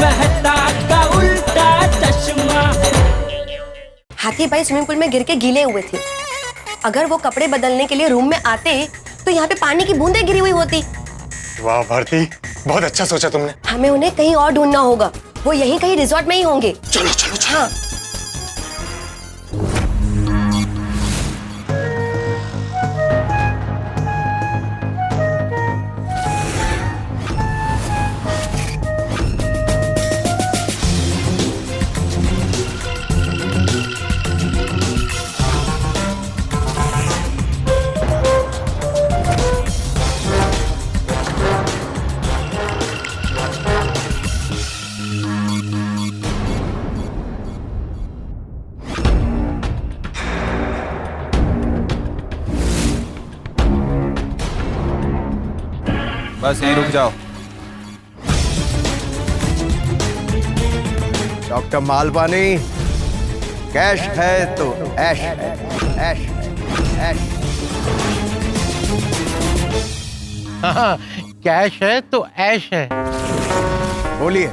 मेहता का उल्टा चश्मा। हाथी भाई स्विमिंग पूल में गिर के गीले हुए थे। अगर वो कपड़े बदलने के लिए रूम में आते तो यहाँ पे पानी की बूंदें गिरी हुई होती। वाह भारती, बहुत अच्छा सोचा तुमने। हमें उन्हें कहीं और ढूंढना होगा। वो यहीं कहीं रिजॉर्ट में ही होंगे। चलो चलो चलो। हाँ। बस यहीं रुक जाओ। डॉक्टर मालवानी, कैश है तो ऐश है, ऐश ऐश। हाँ, कैश है तो ऐश है। बोलिए।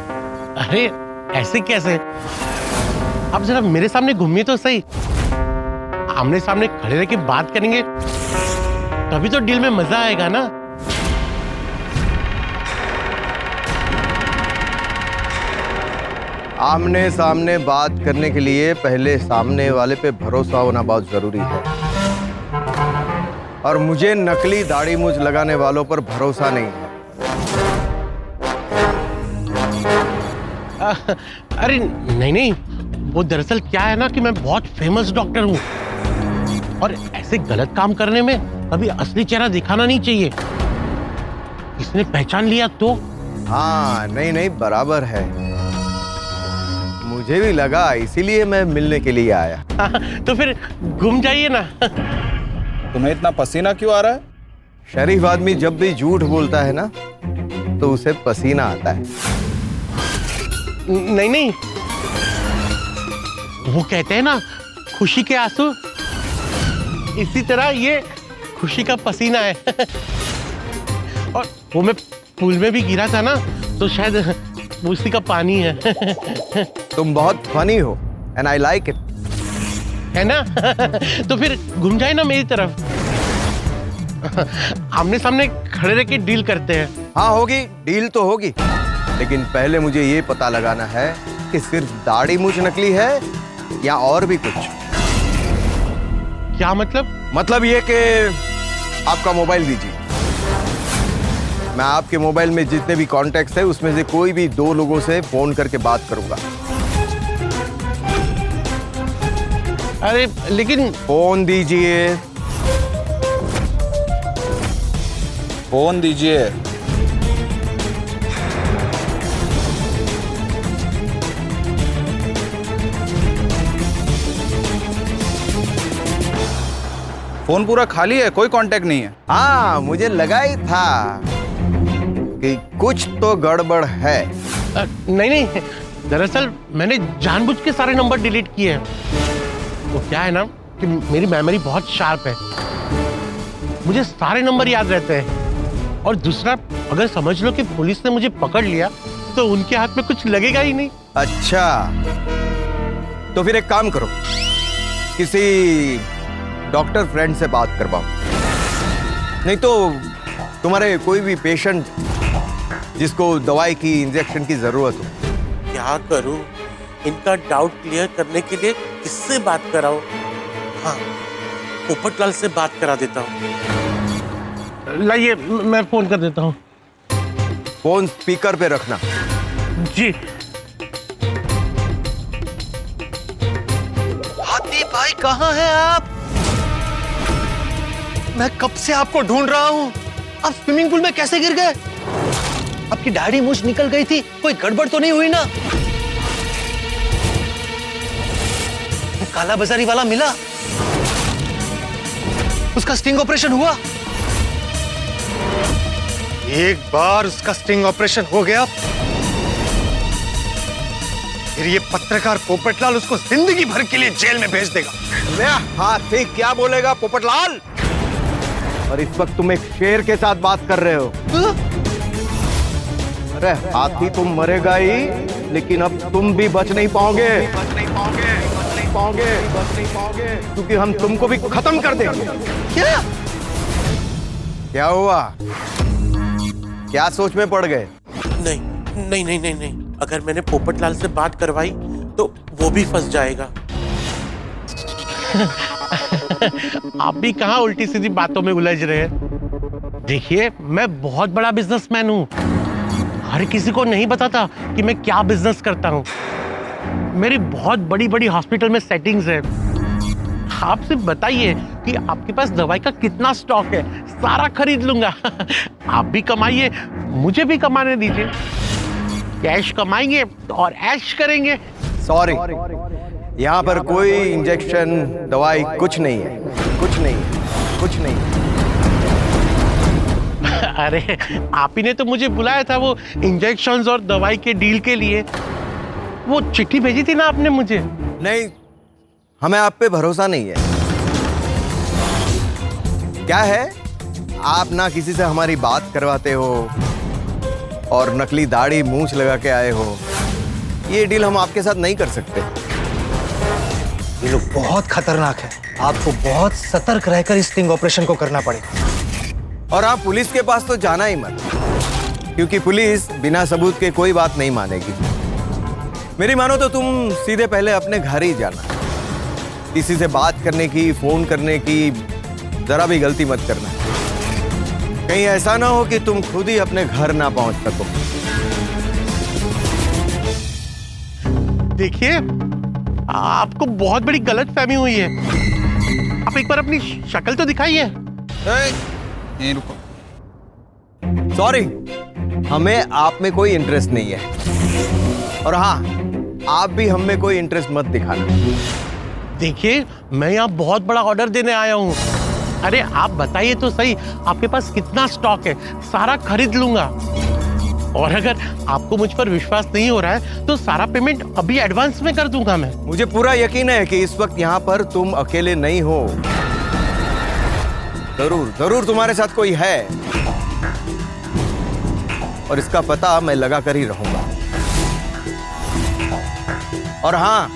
अरे ऐसे कैसे? आप जरा मेरे सामने घूमिए तो सही। आमने सामने खड़े रह के बात करेंगे तभी तो डील में मजा आएगा ना। आमने सामने बात करने के लिए पहले सामने वाले पे भरोसा होना बहुत जरूरी है, और मुझे नकली दाढ़ी मूंछ लगाने वालों पर भरोसा नहीं है। अरे नहीं नहीं, वो दरअसल क्या है ना कि मैं बहुत फेमस डॉक्टर हूँ और ऐसे गलत काम करने में कभी असली चेहरा दिखाना नहीं चाहिए। इसने पहचान लिया तो? हाँ नहीं नहीं, बराबर है। मुझे भी लगा, इसीलिए मैं मिलने के लिए आया। तो फिर घूम जाइए ना। तुम्हें इतना पसीना क्यों आ रहा है? शरीफ आदमी जब भी झूठ बोलता है ना तो उसे पसीना आता है। नहीं नहीं, वो कहते हैं ना खुशी के आंसू, इसी तरह ये खुशी का पसीना है। और वो मैं पूल में भी गिरा था ना तो शायद उसी का पानी है। तुम बहुत फनी हो एंड आई लाइक इट, है ना? तो फिर घूम जाए ना मेरी तरफ। आमने सामने खड़े रह के डील करते हैं। हाँ होगी, डील तो होगी, लेकिन पहले मुझे ये पता लगाना है कि सिर्फ दाढ़ी मूंछ नकली है या और भी कुछ। क्या मतलब? मतलब ये कि आपका मोबाइल दीजिए। मैं आपके मोबाइल में जितने भी कॉन्टैक्ट्स हैं उसमें से कोई भी 2 लोगों से फोन करके बात करूंगा। अरे लेकिन फोन दीजिए। फोन दीजिए। फोन पूरा खाली है, कोई कांटेक्ट नहीं है। हाँ मुझे लगा ही था कि कुछ तो गड़बड़ है। नहीं नहीं, दरअसल मैंने जानबूझ के सारे नंबर डिलीट किए हैं। वो क्या है ना कि मेरी मेमोरी बहुत शार्प है, मुझे सारे नंबर याद रहते हैं। और दूसरा, अगर समझ लो कि पुलिस ने मुझे पकड़ लिया तो उनके हाथ में कुछ लगेगा ही नहीं। अच्छा, तो फिर एक काम करो, किसी डॉक्टर फ्रेंड से बात करवाओ। नहीं तो तुम्हारे कोई भी पेशेंट जिसको दवाई की, इंजेक्शन की जरूरत हो। क्या करूं? इनका डाउट क्लियर करने के लिए किससे बात कराऊं? हाँ, पोपटलाल से बात करा देता हूँ। लाइए, मैं फोन कर देता हूँ। फोन स्पीकर पे रखना। जी। हाथी भाई कहाँ हैं आप? मैं कब से आपको ढूंढ रहा हूँ। आप स्विमिंग पूल में कैसे गिर गए? आपकी दाढ़ी मूंछ निकल गई थी, कोई गड़बड़ तो नहीं हुई ना? वो काला बाजारी वाला मिला? उसका स्टिंग ऑपरेशन हुआ? एक बार उसका स्टिंग ऑपरेशन हो गया फिर ये पत्रकार पोपटलाल उसको जिंदगी भर के लिए जेल में भेज देगा। मैं हाथी क्या बोलेगा पोपटलाल? और इस वक्त तुम एक शेर के साथ बात कर रहे हो। अरे हाथी तुम मरेगा ही, लेकिन अब तुम भी बच नहीं पाओगे, क्योंकि हम तुमको भी खत्म कर देंगे। क्या हुआ? क्या सोच में पड़ गए? नहीं। अगर मैंने पोपटलाल से बात करवाई तो वो भी फंस जाएगा। आप भी कहाँ उल्टी सीधी बातों में उलझ रहे हैं। देखिए, मैं बहुत बड़ा बिजनेसमैन हूँ। हर किसी को नहीं बताता कि मैं क्या बिजनेस करता हूँ। मेरी बहुत बड़ी बड़ी हॉस्पिटल में सेटिंग्स है। आप सिर्फ बताइए कि आपके पास दवाई का कितना स्टॉक है, सारा खरीद लूंगा। आप भी कमाइए, मुझे भी कमाने दीजिए। कैश कमाएंगे और ऐश करेंगे। सॉरी, यहाँ पर कोई इंजेक्शन, दवाई कुछ नहीं है। अरे आप ही ने तो मुझे बुलाया था वो इंजेक्शंस और दवाई के डील के लिए। वो चिट्ठी भेजी थी ना आपने मुझे। नहीं, हमें आप पे भरोसा नहीं है। क्या है, आप ना किसी से हमारी बात करवाते हो और नकली दाढ़ी मूंछ लगा के आए हो। ये डील हम आपके साथ नहीं कर सकते। ये लोग बहुत खतरनाक है। आपको बहुत सतर्क रहकर इस स्टिंग ऑपरेशन को करना पड़ेगा। और आप पुलिस के पास तो जाना ही मत, क्योंकि पुलिस बिना सबूत के कोई बात नहीं मानेगी। मेरी मानो तो तुम सीधे पहले अपने घर ही जाना। किसी से बात करने की, फोन करने की जरा भी गलती मत करना। कहीं ऐसा ना हो कि तुम खुद ही अपने घर ना पहुंच सको। देखिए, आपको बहुत बड़ी गलतफहमी हुई है। आप एक बार अपनी शक्ल तो दिखाइए। यहीं रुको। सॉरी, हमें आप में कोई इंटरेस्ट नहीं है। और हाँ, आप भी हम में कोई इंटरेस्ट मत दिखाना। देखिए, मैं यहाँ बहुत बड़ा ऑर्डर देने आया हूँ। अरे आप बताइए तो सही, आपके पास कितना स्टॉक है, सारा खरीद लूंगा। और अगर आपको मुझ पर विश्वास नहीं हो रहा है तो सारा पेमेंट अभी एडवांस में कर दूंगा मैं। मुझे पूरा यकीन है कि इस वक्त यहाँ पर तुम अकेले नहीं हो। जरूर तुम्हारे साथ कोई है, और इसका पता मैं लगा कर ही रहूंगा। और हाँ,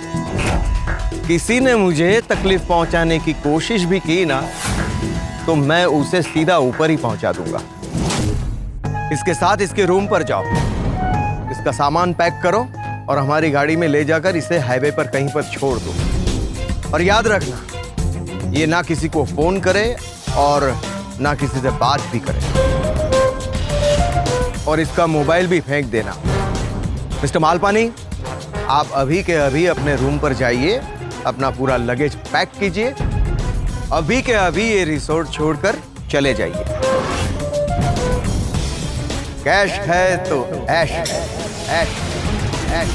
किसी ने मुझे तकलीफ पहुंचाने की कोशिश भी की ना, तो मैं उसे सीधा ऊपर ही पहुंचा दूंगा। इसके साथ इसके रूम पर जाओ, इसका सामान पैक करो और हमारी गाड़ी में ले जाकर इसे हाईवे पर कहीं पर छोड़ दो। और याद रखना, ये ना किसी को फोन करे और ना किसी से बात भी करे। और इसका मोबाइल भी फेंक देना। मिस्टर मालपानी, आप अभी के अभी अपने रूम पर जाइए, अपना पूरा लगेज पैक कीजिए। अभी के अभी ये रिसोर्ट छोड़कर चले जाइए। कैश है तो ऐश है, ऐश, ऐश।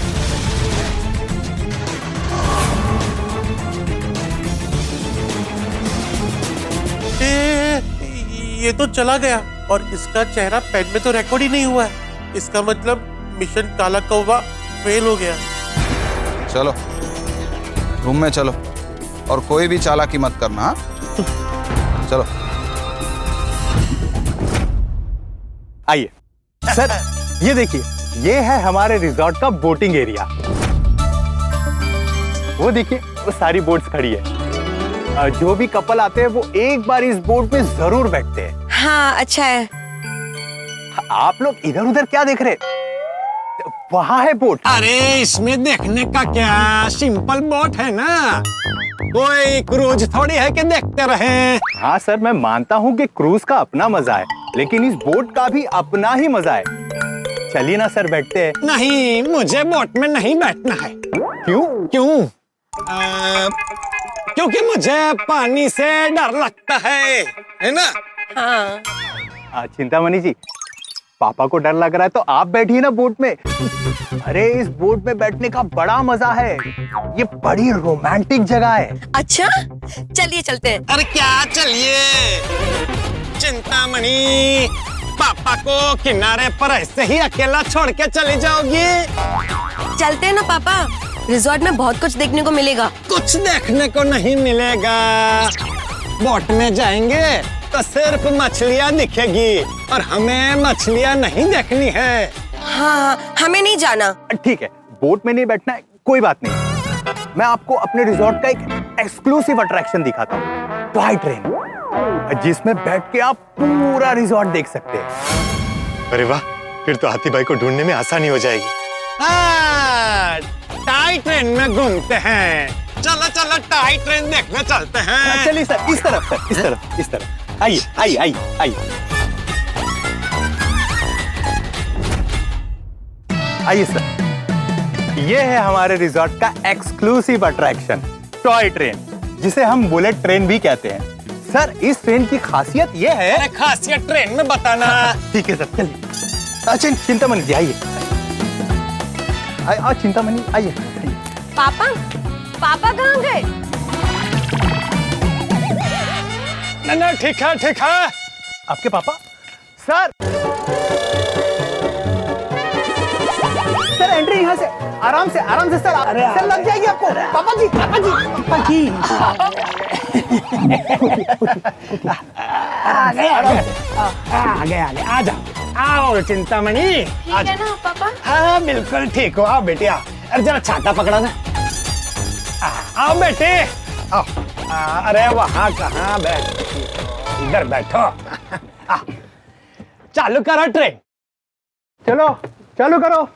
ये तो चला गया और इसका चेहरा पेन में तो रिकॉर्ड ही नहीं हुआ है। इसका मतलब मिशन काला कौवा फेल हो गया। चलो रूम में चलो, और कोई भी चालाकी मत करना। हाँ? चलो। आइए सर, ये देखिए, ये है हमारे रिजॉर्ट का बोटिंग एरिया। वो देखिए, वो सारी बोट्स खड़ी है। जो भी कपल आते हैं वो एक बार इस बोट में जरूर बैठते हैं। हाँ, अच्छा है। आप लोग इधर उधर क्या देख रहे? वहां है बोट। अरे इसमें देखने का क्या, सिंपल बोट है ना, कोई क्रूज थोड़ी है कि देखते रहे। हाँ सर, मैं मानता हूँ कि क्रूज का अपना मजा है, लेकिन इस बोट का भी अपना ही मजा है। चलिए ना सर, बैठते हैं। नहीं, मुझे बोट में नहीं बैठना है। क्यों? क्योंकि मुझे पानी से डर लगता है ना। हाँ। चिंतामणि जी, पापा को डर लग रहा है तो आप बैठिए ना बोट में। अरे इस बोट में बैठने का बड़ा मजा है, ये बड़ी रोमांटिक जगह है। अच्छा, चलिए चलते हैं। अरे क्या चलिए, चिंतामणि, पापा को किनारे पर ऐसे ही अकेला छोड़ के चली जाओगी? चलते हैं ना पापा, रिजॉर्ट में बहुत कुछ देखने को मिलेगा। कुछ देखने को नहीं मिलेगा। बोट में जाएंगे तो सिर्फ मछलियाँ दिखेगी और हमें मछलियाँ नहीं देखनी है। हाँ, हमें नहीं जाना। ठीक है, बोट में नहीं बैठना है कोई बात नहीं, मैं आपको अपने रिजॉर्ट का एक एक्सक्लूसिव अट्रैक्शन दिखाता हूँ, टॉय ट्रेन, जिसमें बैठ के आप पूरा रिजॉर्ट देख सकते हैं। अरे वाह, फिर तो हाथी भाई को ढूंढने में आसानी हो जाएगी। टॉय ट्रेन में घूमते हैं, चलो चलो टॉय ट्रेन देखने चलते हैं। चलिए सर, इस तरफ सर, इस तरफ, इस तरफ, आइए आइए आइए आइए आइए सर, ये है हमारे रिजॉर्ट का एक्सक्लूसिव अट्रैक्शन, टॉय ट्रेन, जिसे हम बुलेट ट्रेन भी कहते हैं। सर, इस ट्रेन की खासियत ये है। अरे खासियत ट्रेन में बताना। ठीक है सर, चलिए। अच्छा, चिंतामणि जी आइए, चिंतामणि आइए। पापा, पापा कहाँ गए? ना ठीक है ठीक है। आपके पापा? सर सर, एंट्री यहाँ से, आराम से सर, सर लग जाएगी आपको। पापा जी, पापा जी, पापा जी। आगे आ जाओ, आओ चिंतामणि। ठीक है ना पापा? हाँ बिल्कुल ठीक हो, आओ बेटे आओ। अरे जरा छाता पकड़ा ना। आओ बेटे आओ। अरे वहाँ कहाँ बैठ, इधर बैठो। चालू करो ट्रेन। चलो चालू करो।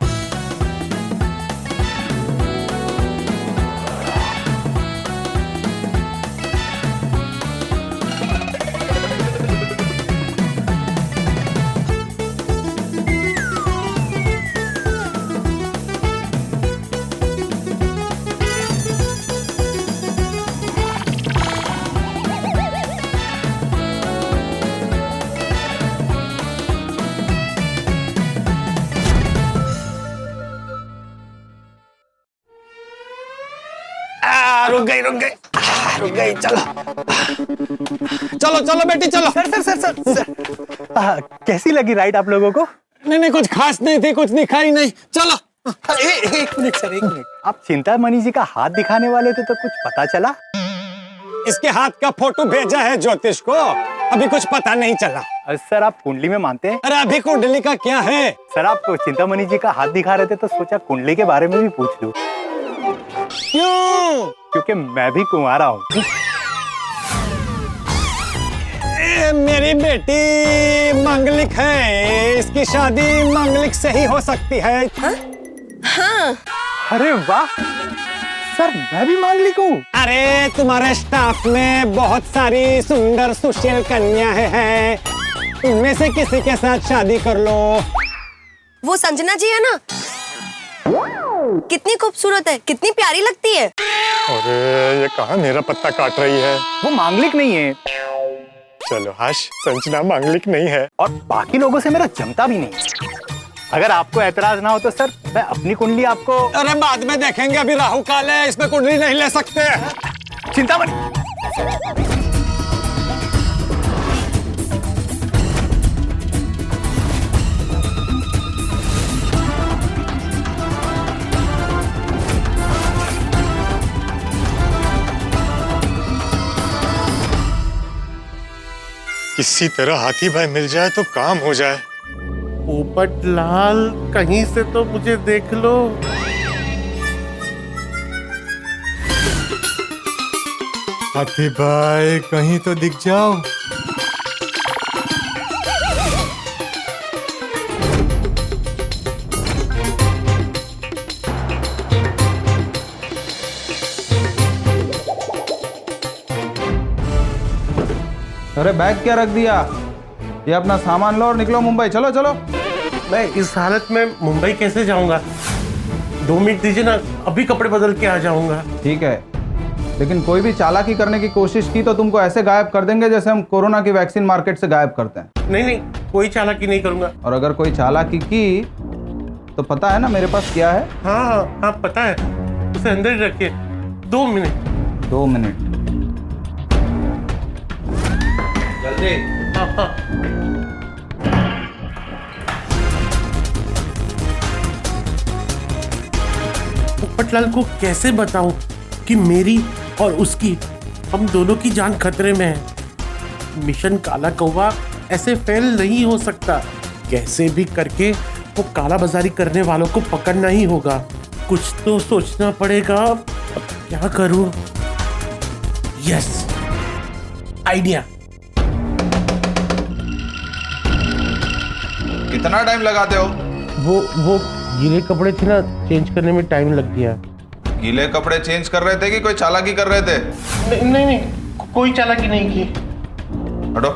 रुक गई चलो चलो चलो बेटी चलो। सर, कैसी लगी राइड आप लोगों को? नहीं कुछ खास नहीं थी, कुछ दिखाई नहीं। चलो एक मिनट सर, एक मिनट। आप चिंतामणि जी का हाथ दिखाने वाले थे तो कुछ पता चला? इसके हाथ का फोटो भेजा है ज्योतिष को, अभी कुछ पता नहीं चला। सर, आप कुंडली में मानते हैं? अरे अभी कुंडली का क्या है? सर, आप चिंतामणि जी का हाथ दिखा रहे थे तो सोचा कुंडली के बारे में भी पूछ लूं। क्यों? क्योंकि मैं भी कुंवारा हूँ। मेरी बेटी मांगलिक है, इसकी शादी मांगलिक से ही हो सकती है। हाँ। अरे वाह सर, मैं भी मांगलिक हूँ। अरे तुम्हारे स्टाफ में बहुत सारी सुंदर सुशील कन्याएं हैं, उनमें से किसी के साथ शादी कर लो। वो संजना जी है ना, कितनी खूबसूरत है, कितनी प्यारी लगती है। अरे ये कहाँ मेरा पत्ता काट रही है। वो मांगलिक नहीं है। चलो हाश, संजना मांगलिक नहीं है और बाकी लोगों से मेरा जमता भी नहीं। अगर आपको एतराज ना हो तो सर, मैं अपनी कुंडली आपको। अरे बाद में देखेंगे, अभी राहु काल है, इसमें कुंडली नहीं ले सकते। चिंतामणि, किसी तरह हाथी भाई मिल जाए तो काम हो जाए। पोपट लाल, कहीं से तो मुझे देख लो। हाथी भाई कहीं तो दिख जाओ। अरे बैग क्या रख दिया? ये अपना सामान लो और निकलो मुंबई। चलो चलो। मैं इस हालत में मुंबई कैसे जाऊंगा? 2 मिनट दीजिए ना, अभी कपड़े बदल के आ जाऊंगा। ठीक है, लेकिन कोई भी चालाकी करने की कोशिश की तो तुमको ऐसे गायब कर देंगे जैसे हम कोरोना की वैक्सीन मार्केट से गायब करते हैं। नहीं, कोई चालाकी नहीं करूंगा। और अगर कोई चालाकी की तो पता है ना मेरे पास क्या है? हाँ पता है, उसे अंदर ही रखिए। 2 मिनट। 2 मिनट जल्दी। हाँ। पोपटलाल को कैसे बताऊं कि मेरी और उसकी, हम दोनों की जान खतरे में है। मिशन काला कौवा ऐसे फेल नहीं हो सकता। कैसे भी करके वो काला बाजारी करने वालों को पकड़ना ही होगा। कुछ तो सोचना पड़ेगा। अब क्या करूं? Yes, idea. कितना टाइम लगाते हो? वो गीले कपड़े थे ना, चेंज करने में टाइम लग गया। गीले कपड़े चेंज कर रहे थे कि कोई चालाकी कर रहे थे? नहीं, कोई चालाकी नहीं की। हटो।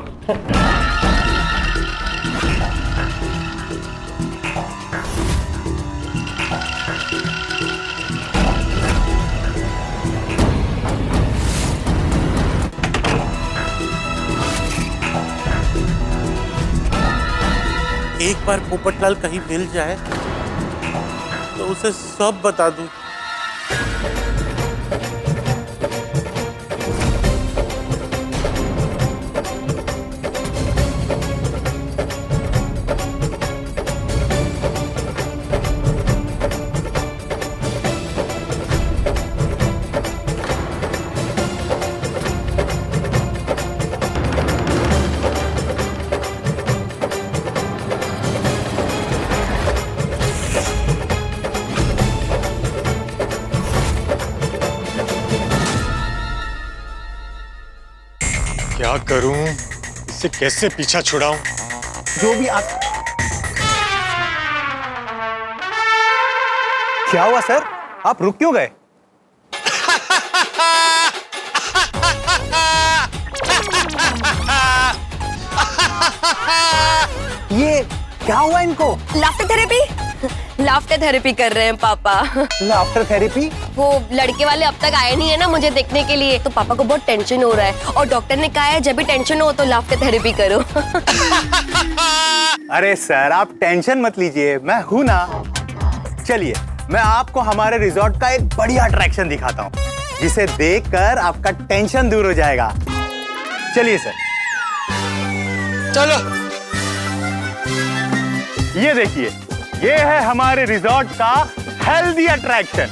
एक बार पोपटलाल कहीं मिल जाए तो उसे सब बता दूं। क्या करूं? इससे कैसे पीछा छुड़ाऊं? जो भी आप। क्या हुआ सर? आप रुक क्यों गए? ये क्या हुआ इनको? Laughter therapy? लाफ्टर थेरेपी कर रहे हैं पापा। Laughter therapy? वो लड़के वाले अब तक आए नहीं है ना मुझे देखने के लिए, तो पापा को बहुत टेंशन हो रहा है और डॉक्टर ने कहा है जब भी टेंशन हो तो लाफ्टर थेरेपी करो। अरे सर आप टेंशन मत लीजिए, मैं हूं ना। चलिए मैं आपको हमारे रिजॉर्ट का एक बढ़िया अट्रैक्शन दिखाता हूं, जिसे देखकर आपका टेंशन दूर हो जाएगा। चलिए सर। चलो। ये देखिए, ये है हमारे रिजॉर्ट का हेल्दी अट्रैक्शन,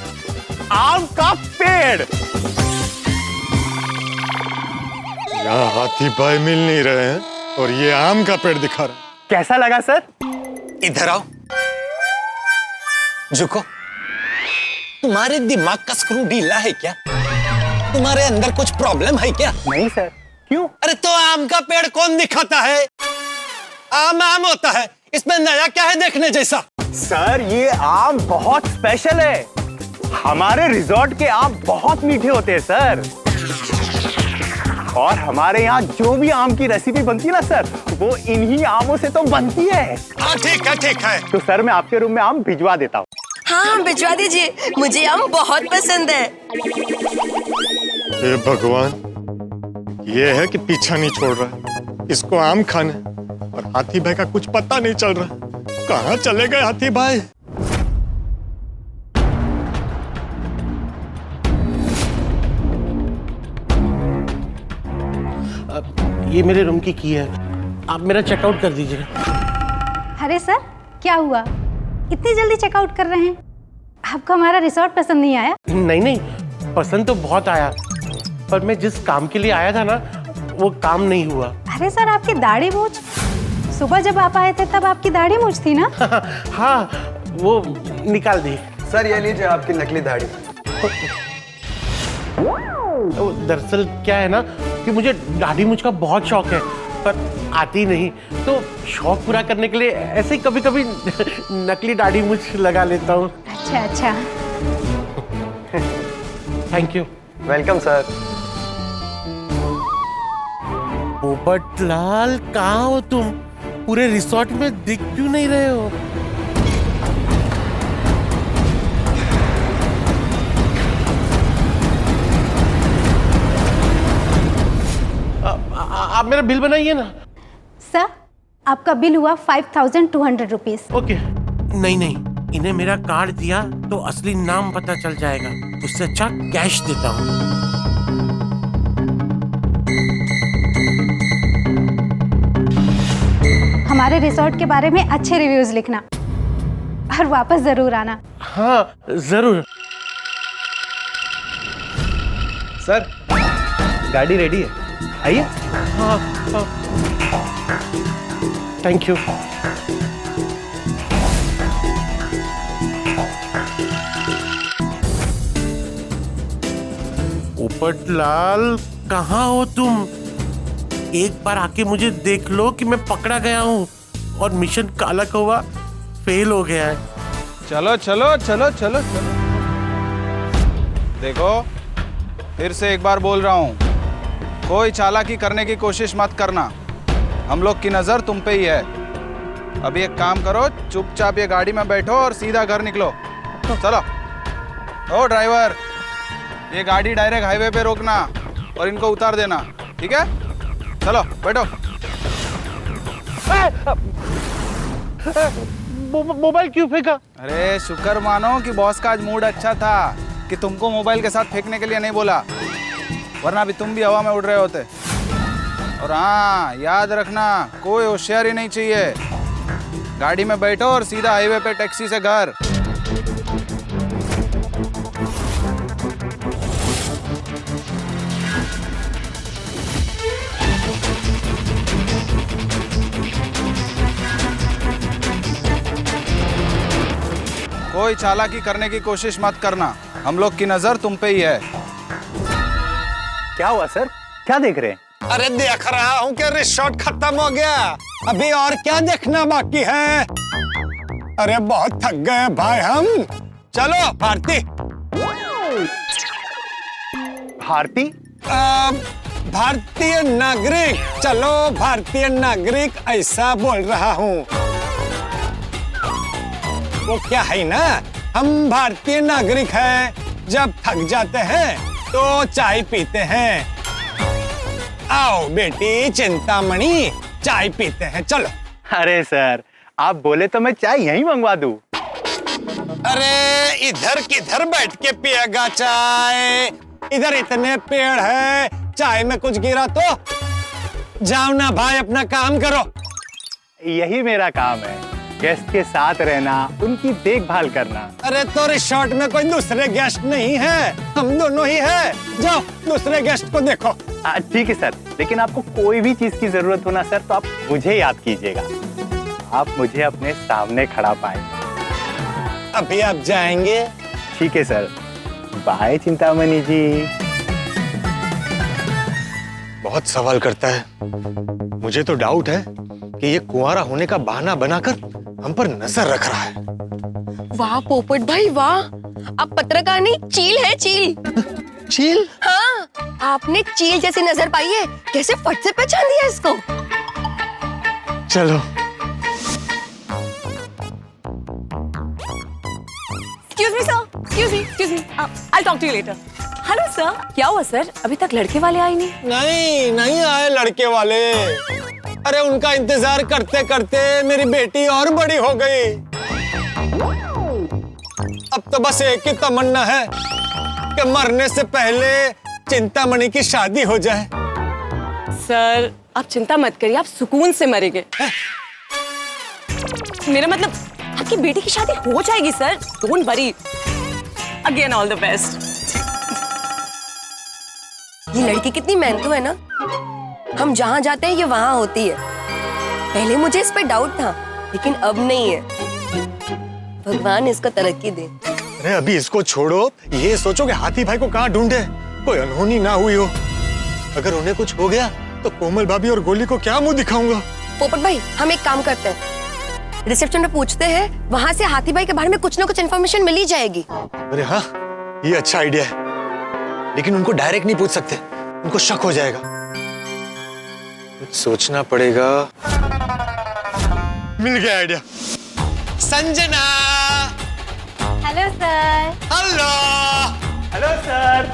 आम का पेड़। यहाँ हाथी भाई मिल नहीं रहे हैं और ये आम का पेड़ दिखा रहा। कैसा लगा सर? इधर आओ, झुको। तुम्हारे दिमाग का स्क्रू ढीला है क्या? तुम्हारे अंदर कुछ प्रॉब्लम है क्या? नहीं सर। क्यों? अरे तो आम का पेड़ कौन दिखाता है? आम आम होता है, इसमें नया क्या है देखने जैसा? सर ये आम बहुत स्पेशल है, हमारे रिजॉर्ट के आम बहुत मीठे होते हैं सर। और हमारे यहाँ जो भी आम की रेसिपी बनती है ना सर, वो इन्हीं आमों से तो बनती है। हाँ ठीक है ठीक है। तो सर मैं आपके रूम में आम भिजवा देता हूँ। हाँ भिजवा दीजिए, मुझे आम बहुत पसंद है। हे भगवान, ये है कि पीछा नहीं छोड़ रहा, इसको आम खाने, और हाथी भाई का कुछ पता नहीं चल रहा। कहाँ चले गए हाथी भाई? ये मेरे रूम की है, आप मेरा चेकआउट कर दीजिए। अरे सर क्या हुआ, इतनी जल्दी चेकआउट कर रहे हैं? आपको हमारा रिसोर्ट पसंद नहीं आया? नहीं, पसंद तो बहुत आया, पर मैं जिस काम के लिए आया था ना वो काम नहीं हुआ। अरे सर आपकी दाढ़ी मूंछ, सुबह जब आप आए थे तब आपकी दाढ़ी मूंछ थी ना? हाँ वो निकाल दी। सर ये लीजिए आपकी नकली दाढ़ी। दरअसल क्या है ना कि मुझे दाढ़ी मूंछ का बहुत शौक है, पर आती नहीं, तो शौक पूरा करने के लिए ऐसे ही कभी कभी नकली दाढ़ी मूंछ लगा लेता हूँ। अच्छा। Thank you. Welcome sir. Popatlal कहाँ हो तुम? पूरे रिसोर्ट में दिख क्यों नहीं रहे हो? आप मेरा बिल बनाइए ना। सर आपका बिल हुआ 5200 रुपीज। ओके। नहीं, इन्हें मेरा कार्ड दिया तो असली नाम पता चल जाएगा, उससे अच्छा कैश देता हूँ। हमारे रिसोर्ट के बारे में अच्छे रिव्यूज लिखना और वापस जरूर आना। हाँ जरूर। सर गाड़ी रेडी है, आइए। हाँ। Thank you. पोपटलाल, कहाँ हो तुम? एक बार आके मुझे देख लो कि मैं पकड़ा गया हूँ और मिशन काला कौवा फेल हो गया है। चलो चलो चलो चलो चलो। देखो, फिर से एक बार बोल रहा हूँ, कोई चालाकी करने की कोशिश मत करना। हम लोग की नजर तुम पे ही है। अभी एक काम करो, चुपचाप ये गाड़ी में बैठो और सीधा घर निकलो। चलो। ओ ड्राइवर, ये गाड़ी डायरेक्ट हाईवे पे रोकना और इनको उतार देना, ठीक है? चलो बैठो। मोबाइल क्यों फेंका? अरे शुक्र मानो कि बॉस का आज मूड अच्छा था कि तुमको मोबाइल के साथ फेंकने के लिए नहीं बोला, वरना भी तुम भी हवा में उड़ रहे होते। और हाँ, याद रखना, कोई होशियारी नहीं चाहिए। गाड़ी में बैठो और सीधा हाईवे पे टैक्सी से घर। कोई चालाकी करने की कोशिश मत करना। हम लोग की नजर तुम पे ही है। क्या हुआ सर? क्या देख रहे हैं? अरे देख रहा हूँ कि रिसोर्ट खत्म हो गया, अभी और क्या देखना बाकी है। अरे बहुत थक गए भाई हम। चलो भारती। भारती? भारतीय नागरिक, चलो भारतीय नागरिक ऐसा बोल रहा हूँ। वो क्या है ना, हम भारतीय नागरिक हैं, जब थक जाते हैं तो चाय पीते हैं। आओ बेटी चिंतामणि, चाय पीते हैं, चलो। अरे सर, आप बोले तो मैं चाय यहीं मंगवा दूं। अरे इधर किधर बैठ के पिएगा चाय? इधर इतने पेड़ है, चाय में कुछ गिरा तो? जाओ ना भाई, अपना काम करो। यही मेरा काम है, गेस्ट के साथ रहना, उनकी देखभाल करना। अरे तो रिसोर्ट में कोई दूसरे गेस्ट नहीं है, हम दोनों ही है। जाओ दूसरे गेस्ट को देखो। ठीक है सर, लेकिन आपको कोई भी चीज की जरूरत हो ना सर, तो आप मुझे याद कीजिएगा। आप मुझे अपने सामने खड़ा पाए। अभी आप जाएंगे? ठीक है सर, बाय चिंतामणि जी। बहुत सवाल करता है। मुझे तो डाउट है कि ये कुंवारा होने का बहाना बनाकर हम पर नजर रख रहा है। वाह पोपट भाई वाह, आप पत्रकार नहीं, चील है चील। चील? हाँ, आपने चील जैसी नजर पाई है, कैसे फट से पहचान दिया इसको। चलो। Excuse me, sir. Excuse me. I'll talk to you later. Hello sir, क्या हुआ सर? अभी तक लड़के वाले आए नहीं? नहीं आए लड़के वाले। अरे उनका इंतजार करते करते मेरी बेटी और बड़ी हो गई। अब तो बस एक ही तमन्ना है कि मरने से पहले चिंतामणि की शादी हो जाए। सर आप चिंता मत करिए, आप सुकून से मरेंगे। मेरा मतलब आपकी बेटी की शादी हो जाएगी sir, don't worry. Again all the best. ये लड़की कितनी मेहनतू है ना, हम जहाँ जाते हैं ये वहाँ होती है। पहले मुझे इस पे डाउट था, लेकिन अब नहीं है। भगवान इसको तरक्की दे। अरे अभी इसको छोड़ो, ये सोचो कि हाथी भाई को कहाँ ढूंढे, कोई अनहोनी ना हुई हो। अगर उन्हें कुछ हो गया तो कोमल भाभी और गोली को क्या मुंह दिखाऊंगा। पोपट भाई हम एक काम करते हैं, रिसेप्शन में पूछते हैं, वहाँ से हाथी भाई के बारे में कुछ ना कुछ इन्फॉर्मेशन मिल ही जाएगी। अरे हाँ, ये अच्छा आइडिया है, लेकिन उनको डायरेक्ट नहीं पूछ सकते, उनको शक हो जाएगा। कुछ सोचना पड़ेगा। मिल गया idea. Sanjana. Hello sir. Hello. Hello sir.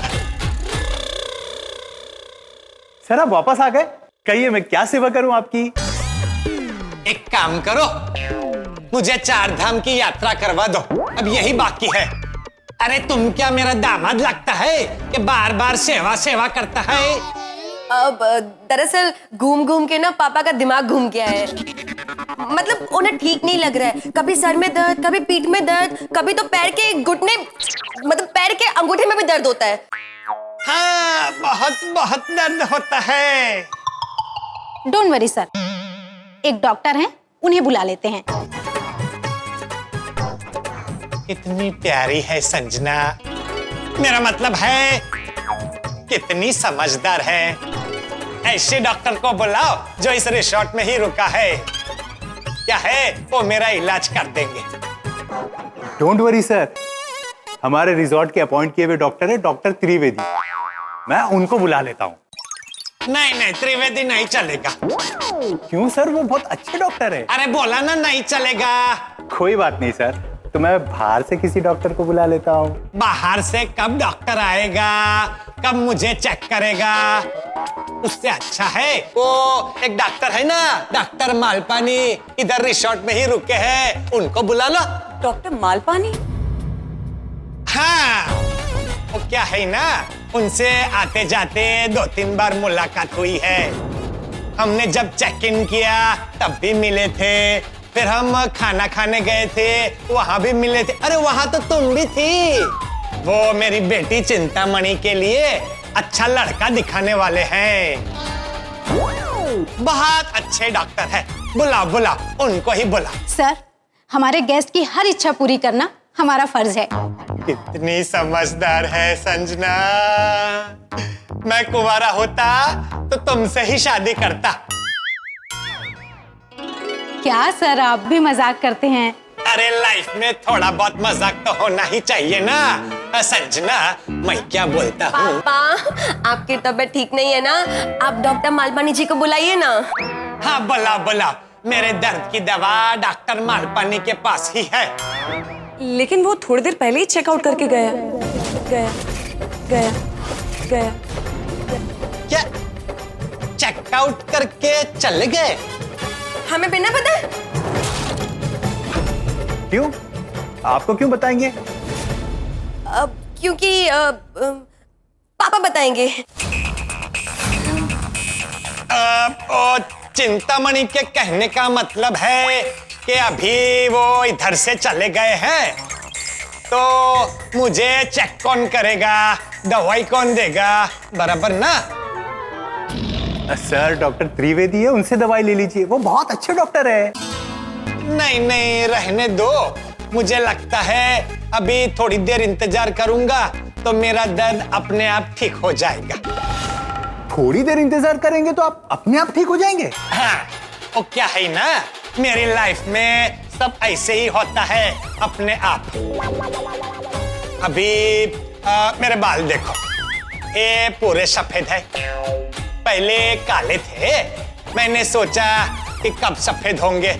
Sir आप वापस आ गए, कहिए मैं क्या सेवा करूं आपकी? एक काम करो, मुझे 4 धाम की यात्रा करवा दो, अब यही बाकी है। अरे तुम क्या मेरा दामाद लगता है कि बार बार सेवा सेवा करता है? अब दरअसल घूम घूम के ना पापा का दिमाग घूम गया है, मतलब उन्हें ठीक नहीं लग रहा है। कभी सर में दर्द, कभी पीठ में दर्द, कभी तो पैर के घुटने, मतलब पैर के अंगूठे में भी दर्द होता है। हाँ, बहुत बहुत दर्द होता है। डोंट वरी सर, एक डॉक्टर हैं, उन्हें बुला लेते हैं। इतनी प्यारी है संजना, मेरा मतलब है कितनी समझदार है। ऐसे डॉक्टर को बुलाओ जो इस रिसोर्ट में ही रुका है। क्या है, वो मेरा इलाज कर देंगे। डोंट वरी सर, हमारे रिसोर्ट के अपॉइंट किए हुए डॉक्टर है डॉक्टर त्रिवेदी, मैं उनको बुला लेता हूँ। नहीं नहीं, त्रिवेदी नहीं चलेगा। क्यों सर, वो बहुत अच्छे डॉक्टर है। अरे बोला ना नहीं चलेगा। कोई बात नहीं सर, तो मैं बाहर से किसी डॉक्टर को बुला लेता हूँ। बाहर से कब डॉक्टर आएगा, कब मुझे चेक करेगा? उससे अच्छा है वो एक डॉक्टर है ना, डॉक्टर मालपानी, इधर रिसोर्ट में ही रुके हैं, उनको बुला लो। डॉक्टर मालपानी? हाँ, वो क्या है ना, उनसे आते जाते 2-3 बार मुलाकात हुई है। हमने जब चेक इन किया तब भी मिले थे, फिर हम खाना खाने गए थे, वहां भी मिले थे। अरे वहां तो तुम भी थी। वो मेरी बेटी चिंतामणि के लिए अच्छा लड़का दिखाने वाले हैं। बहुत अच्छे डॉक्टर है, बुलाओ बुलाओ, उनको ही बुलाओ। सर, हमारे गेस्ट की हर इच्छा पूरी करना हमारा फर्ज है। कितनी समझदार है संजना। मैं कुंवारा होता तो तुमसे ही शादी करता। क्या सर, आप भी मजाक करते हैं? अरे लाइफ में थोड़ा बहुत मजाक तो होना ही चाहिए ना संजना। मैं क्या बोलता हूँ? पापा, आपकी तबीयत ठीक नहीं है ना, आप डॉक्टर मालपानी जी को बुलाइए ना। हाँ बुलाओ बुलाओ, मेरे दर्द की दवा डॉक्टर मालपानी के पास ही है। लेकिन वो थोड़ी देर पहले ही चेकआउट करके गया गया गया गया। क्या चेकआउट करके चले गए? हमें बिना पता? क्यों, आपको क्यों बताएंगे? क्योंकि पापा बताएंगे। चिंतामणि के कहने का मतलब है कि अभी वो इधर से चले गए हैं, तो मुझे चेक कौन करेगा, दवाई कौन देगा, बराबर ना? सर, डॉक्टर त्रिवेदी है, उनसे दवाई ले लीजिए, वो बहुत अच्छे डॉक्टर है। नहीं नहीं, रहने दो। मुझे लगता है अभी थोड़ी देर इंतजार करूंगा तो मेरा दर्द अपने आप ठीक हो जाएगा। थोड़ी देर इंतजार करेंगे तो आप अपने आप ठीक हो जाएंगे? हाँ, वो क्या है ना, मेरी लाइफ में सब ऐसे ही होता है अपने आप। अभी मेरे बाल देखो, ये पूरे सफेद है, पहले काले थे। मैंने सोचा कि कब सफेद होंगे,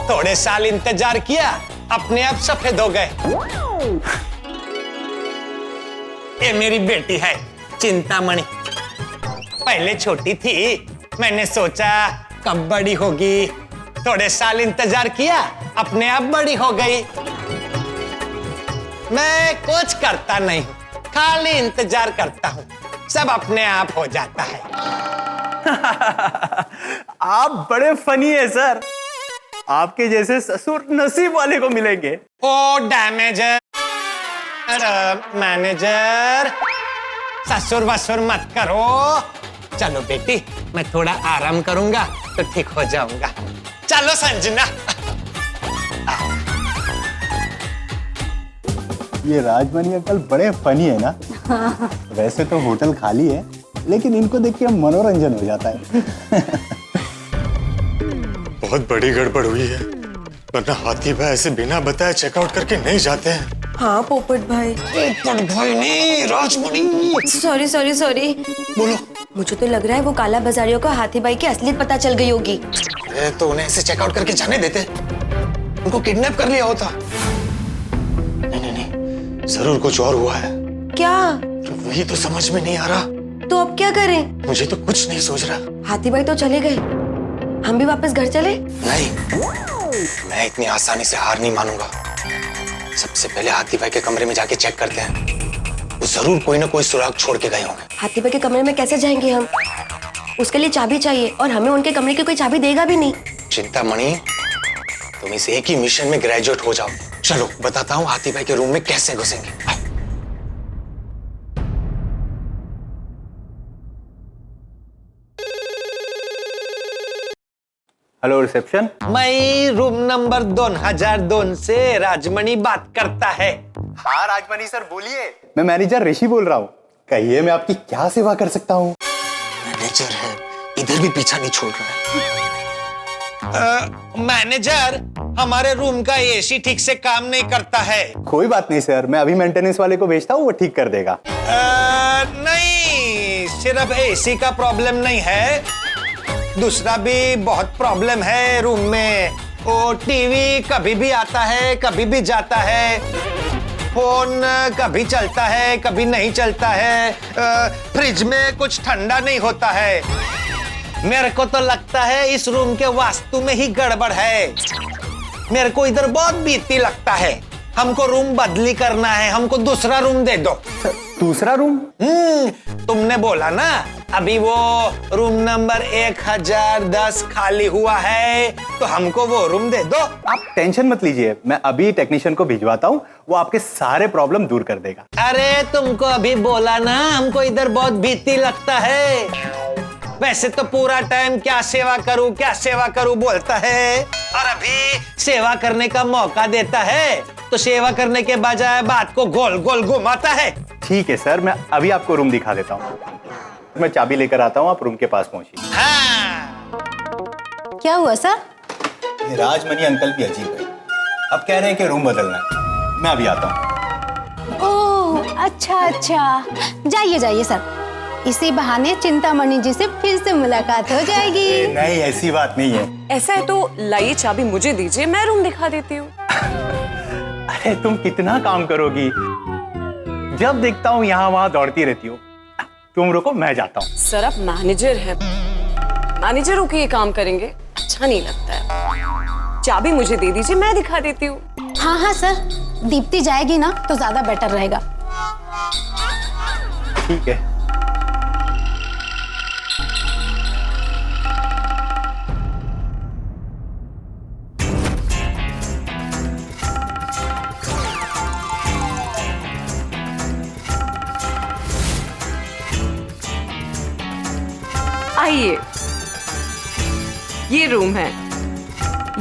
थोड़े साल इंतजार किया, अपने आप सफेद हो गए। ये मेरी बेटी है चिंतामणि, पहले छोटी थी, मैंने सोचा कब बड़ी होगी, थोड़े साल इंतजार किया, अपने आप बड़ी हो गई। मैं कुछ करता नहीं, खाली इंतजार करता हूँ, सब अपने आप हो जाता है। आप बड़े फनी है सर, आपके जैसे ससुर नसीब वाले को मिलेंगे। ओ डैमेजर, मैनेजर, ससुर वसुर मत करो। चलो बेटी, मैं थोड़ा आराम करूंगा तो ठीक हो जाऊंगा। चलो संजना। ये राजमणि अंकल बड़े फनी है ना। वैसे तो होटल खाली है, लेकिन इनको देख के मनोरंजन हो जाता है। बहुत बड़ी गड़बड़ हुई है, वरना हाथी भाई ऐसे बिना बताए चेकआउट करके नहीं जाते हैं। हाँ पोपट भाई। पोपट भाई नहीं, राजमणि। Sorry sorry sorry. बोलो। मुझे तो लग रहा है वो काला बाजारियों को हाथी भाई की असलियत पता चल गई होगी। तो उन्हें ऐसे चेकआउट करके जाने देते, उनको किडनैप कर लिया होता। नहीं नहीं, जरूर कुछ और हुआ है। क्या? वही तो समझ में नहीं आ रहा। तो अब क्या करें? मुझे तो कुछ नहीं सोच रहा। हाथी भाई तो चले गए, हम भी वापस घर चले? नहीं, मैं इतनी आसानी से हार नहीं मानूंगा। सबसे पहले हाथी भाई के कमरे में जाके चेक करते हैं, वो जरूर कोई ना कोई सुराग छोड़ के गए होंगे। हाथी भाई के कमरे में कैसे जाएंगे हम? उसके लिए चाबी चाहिए और हमें उनके कमरे की कोई चाबी देगा भी नहीं। चिंतामणि, तुम इस एक ही मिशन में ग्रेजुएट हो जाओ। चलो बताता हूँ हाथी भाई के रूम में कैसे घुसेंगे। Hello reception. मैं रूम नंबर 2002 से राजमणि बात करता है। हाँ राजमणि सर बोलिए। मैं मैनेजर ऋषि बोल रहा हूँ। कहिए, मैं आपकी क्या सेवा कर सकता हूँ? मैनेजर है, इधर भी पीछा नहीं छोड़ रहा है। मैनेजर, हमारे रूम का एसी ठीक से काम नहीं करता है। कोई बात नहीं सर, मैं अभी मेंटेनेंस वाले को भेजता हूँ, वो ठीक कर देगा। नहीं, सिर्फ एसी का प्रॉब्लम नहीं है, दूसरा भी बहुत प्रॉब्लम है रूम में। वो टीवी कभी भी आता है, कभी भी जाता है, फोन कभी चलता है, कभी नहीं चलता है, फ्रिज में कुछ ठंडा नहीं होता है। मेरे को तो लगता है इस रूम के वास्तु में ही गड़बड़ है। मेरे को इधर बहुत बीती लगता है। हमको रूम बदली करना है, हमको दूसरा रूम दे दो। दूसरा रूम? तुमने बोला ना अभी वो रूम नंबर 1010 खाली हुआ है, तो हमको वो रूम दे दो। आप टेंशन मत लीजिए, मैं अभी टेक्नीशियन को भिजवाता हूँ, वो आपके सारे प्रॉब्लम दूर कर देगा। अरे तुमको अभी बोला ना हमको इधर बहुत भीती लगता है। वैसे तो पूरा टाइम क्या सेवा करूं बोलता है, और अभी सेवा करने का मौका देता है तो सेवा करने के बजाय बात को गोल गोल घुमाता है। ठीक है सर, मैं अभी आपको रूम दिखा देता हूँ। मैं चाबी लेकर आता हूँ, आप रूम के पास पहुंचिए। हाँ। क्या हुआ सर? राजमणि अंकल भी अजीब है, अब कह रहे हैं कि रूम बदलना है। मैं अभी आता हूँ। ओह अच्छा, जाइए जाइए सर, इसी बहाने चिंतामणि जी से फिर से मुलाकात हो जाएगी। नहीं, ऐसी बात नहीं है। ऐसा है तो लाइए चाबी मुझे दीजिए, मैं रूम दिखा देती हूँ। अरे तुम कितना काम करोगी, जब देखता हूँ यहाँ वहां दौड़ती रहती हो। तुम रुको, मैं जाता हूँ। सर आप मैनेजर है, मैनेजरों के ये काम करेंगे, अच्छा नहीं लगता है। चाबी मुझे दे दीजिए, मैं दिखा देती हूँ। हाँ सर, दीप्ति जाएगी ना तो ज्यादा बेटर रहेगा। ठीक है। आइए, ये रूम है,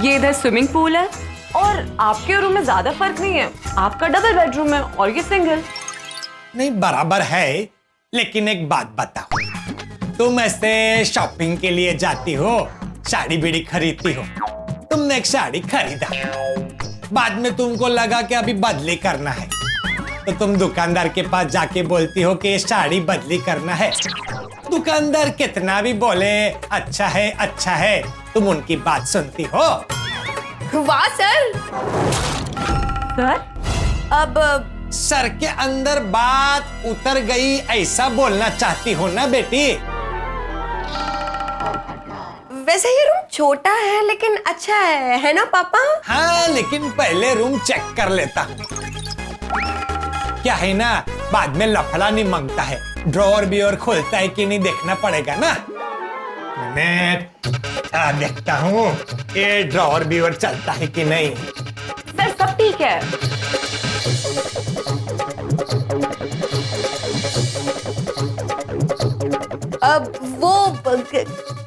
ये इधर स्विमिंग पूल है, और आपके रूम में ज्यादा फर्क नहीं है। आपका डबल बेडरूम है और ये सिंगल। नहीं बराबर है, लेकिन एक बात बताओ, तुम ऐसे शॉपिंग के लिए जाती हो, साड़ी बीड़ी खरीदती हो, तुमने एक साड़ी खरीदा, बाद में तुमको लगा कि अभी बदली करना है, तो तुम दुकानदार के पास जाके बोलती हो कि ये साड़ी बदली करना है। दुकानदार कितना भी बोले अच्छा है, तुम उनकी बात सुनती हो? वाह सर। सर अब सर के अंदर बात उतर गई ऐसा बोलना चाहती हो ना बेटी? वैसे ये रूम छोटा है लेकिन अच्छा है ना पापा? हाँ, लेकिन पहले रूम चेक कर लेता हूँ। क्या है ना, बाद में लफड़ा नहीं मांगता है, ड्रॉअर भी और खुलता है कि नहीं देखना पड़ेगा ना। मैं देखता हूँ ये ड्रॉअर भी और चलता है कि नहीं। सर सब ठीक है। अब वो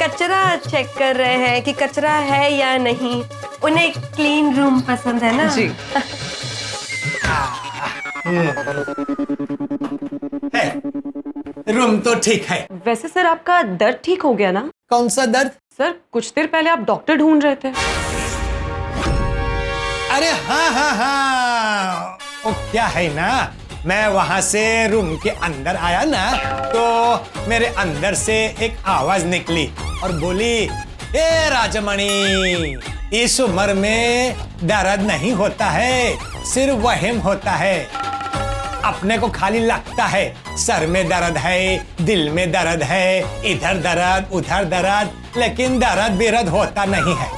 कचरा चेक कर रहे हैं कि कचरा है या नहीं। उन्हें क्लीन रूम पसंद है ना? जी। है, रूम तो ठीक है। वैसे सर आपका दर्द ठीक हो गया ना? कौन सा दर्द? सर कुछ देर पहले आप डॉक्टर ढूंढ रहे थे। अरे हाँ, वो क्या है ना, मैं वहां से रूम के अंदर आया ना, तो मेरे अंदर से एक आवाज निकली और बोली, ए राजमणि, इस उम्र में दर्द नहीं होता है, सिर्फ वहम होता है। अपने को खाली लगता है सर में दर्द है, दिल में दर्द है, इधर दर्द उधर दर्द, लेकिन दर्द बेरद होता नहीं है।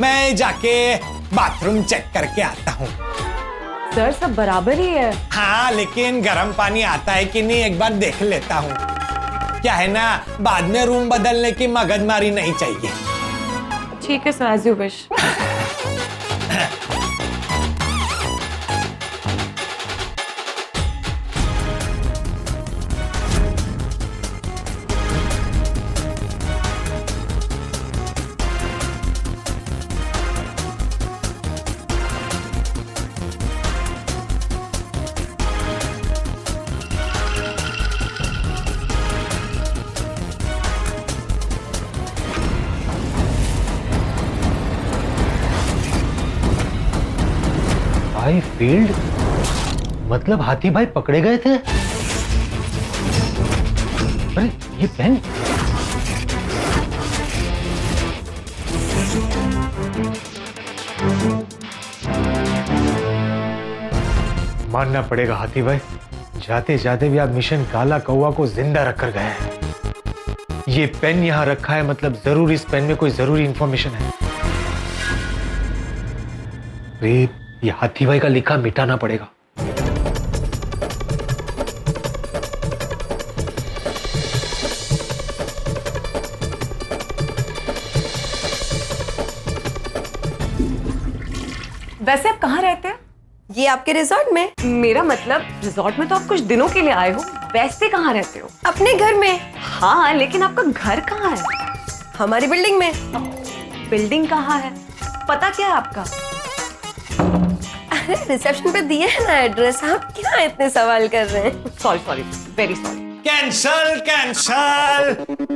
मैं जाके बाथरूम चेक करके आता हूँ। सर सब बराबर ही है। हाँ, लेकिन गर्म पानी आता है कि नहीं एक बार देख लेता हूँ। क्या है ना, बाद में रूम बदलने की मगजमारी नहीं चाहिए। ठीक है sir, as you wish. Field मतलब हाथी भाई पकड़े गए थे। अरे ये पेन मानना पड़ेगा हाथी भाई, जाते जाते भी आप मिशन काला कौवा को जिंदा रखकर गए हैं। ये पेन यहां रखा है मतलब जरूर इस पेन में कोई जरूरी इंफॉर्मेशन है। अरे ये हाथी भाई का लिखा मिटाना पड़ेगा। वैसे आप कहाँ रहते हैं? ये आपके रिजॉर्ट में? मेरा मतलब रिजॉर्ट में तो आप कुछ दिनों के लिए आए हो, वैसे कहाँ रहते हो? अपने घर में। हाँ, लेकिन आपका घर कहाँ है? हमारी बिल्डिंग में। बिल्डिंग कहाँ है? पता क्या है आपका? अरे रिसेप्शन पे दिए है ना एड्रेस, आप क्या इतने सवाल कर रहे हैं? Sorry sorry, very sorry. Cancel cancel,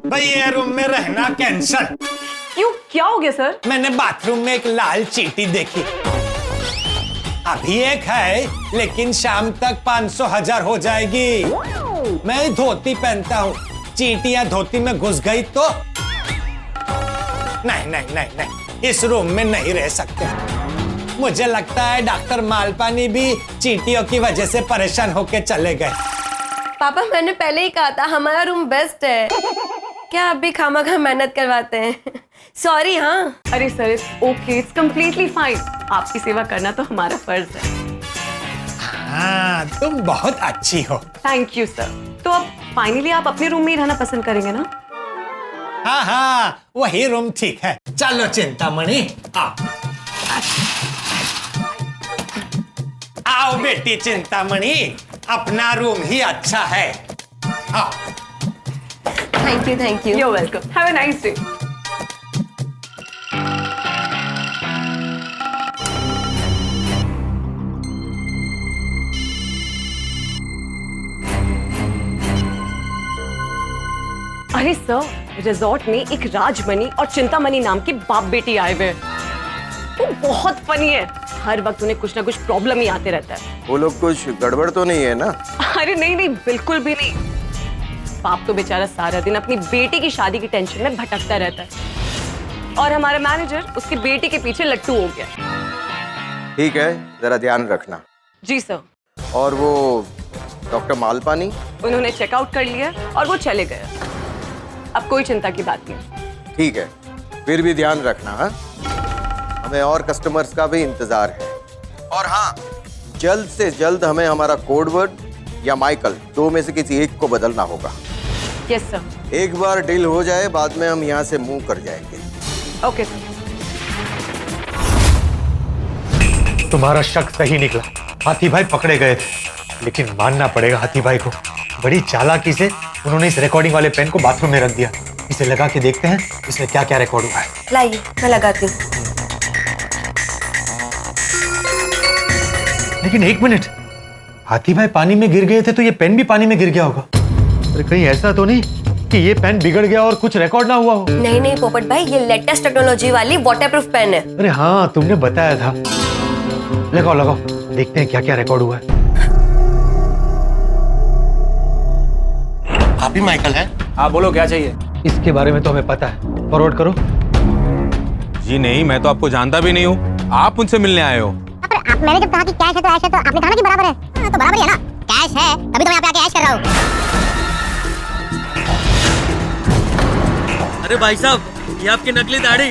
भाई ये रूम में रहना कैंसल। क्यों, क्या हो गया सर? मैंने बाथरूम में एक लाल चींटी देखी। अभी एक है लेकिन शाम तक 500,000 हो जाएगी। मैं धोती पहनता हूँ, चींटियां धोती में घुस गई तो नहीं नहीं नहीं नहीं, इस रूम में नहीं रह सकते। मुझे लगता है डॉक्टर मालपानी भी चींटियों की वजह से परेशान होके चले गए। पापा मैंने पहले ही कहा था हमारा रूम बेस्ट है, क्या आप भी खामखा मेहनत करवाते हैं? सॉरी। हाँ अरे sir, it's okay, it's completely fine. आपकी सेवा करना तो हमारा फर्ज है। हाँ तुम बहुत अच्छी हो। Thank you sir. तो अब फाइनली आप अपने रूम में ही रहना पसंद करेंगे ना? हाँ हाँ वही रूम ठीक है। चलो चिंतामणि आओ। आओ बेटी चिंतामणि, अपना रूम ही अच्छा है। आओ। Thank you thank you. You are welcome, have a nice day. अरे सर, रिजॉर्ट में एक राजमणि और चिंतामणि नाम की बाप बेटी आए हुए हैं। वो बहुत फनी है, हर वक्त उन्हें कुछ ना कुछ प्रॉब्लम ही आते रहता है। वो लोग कुछ गड़बड़ तो नहीं है ना? अरे नहीं नहीं, बिल्कुल भी नहीं। बाप तो बेचारा सारा दिन अपनी बेटी की शादी की टेंशन में भटकता रहता है, और हमारा मैनेजर उसकी बेटी के पीछे लट्टू हो गया। ठीक है, जरा ध्यान रखना। जी सर। और वो डॉक्टर मालपानी? उन्होंने चेकआउट कर लिया और वो चले गए। अब कोई चिंता की बात नहीं। ठीक है, फिर भी ध्यान रखना। हाँ, हमें और कस्टमर्स का भी इंतजार है। और हाँ, जल्द से जल्द हमें हमारा कोड वर्ड या माइकल, दो में से किसी एक को बदलना होगा। Yes sir. एक बार डील हो जाए, बाद में हम यहाँ से मूव कर जाएंगे। Okay sir. तुम्हारा शक सही निकला, हाथी भाई पकड़े गए थे। लेकिन मानना पड़ेगा हाथी भाई को, बड़ी चालाकी से उन्होंने इस रिकॉर्डिंग वाले पेन को बाथरूम में रख दिया। इसे लगा के देखते हैं इसमें क्या क्या रिकॉर्ड हुआ है। लाइए मैं लगाती हूँ। लेकिन एक मिनट, हाथी भाई पानी में गिर गए थे तो ये पेन भी पानी में गिर गया होगा। अरे कहीं ऐसा तो नहीं कि ये पेन बिगड़ गया और कुछ रिकॉर्ड ना हुआ हो? नहीं नहीं पोपट भाई, ये लेटेस्ट टेक्नोलॉजी वाली वाटरप्रूफ पेन है। अरे हाँ, तुमने बताया था। लगाओ लगाओ, देखते हैं क्या क्या रिकॉर्ड हुआ है। आप ही माइकल हैं? हाँ बोलो, क्या चाहिए? इसके बारे में तो हमें पता है, फॉरवर्ड करो। जी नहीं, मैं तो आपको जानता भी नहीं हूँ, आप उनसे मिलने आए हो। मैंने जब कहा कि कैश है तो ऐश है, तो आपने कहा ना कि बराबर है। तो बराबर ही है ना, कैश है तभी तो मैं यहाँ पे आके ऐश कर रहा हूँ। अरे भाई साहब, ये आपकी नकली दाढ़ी।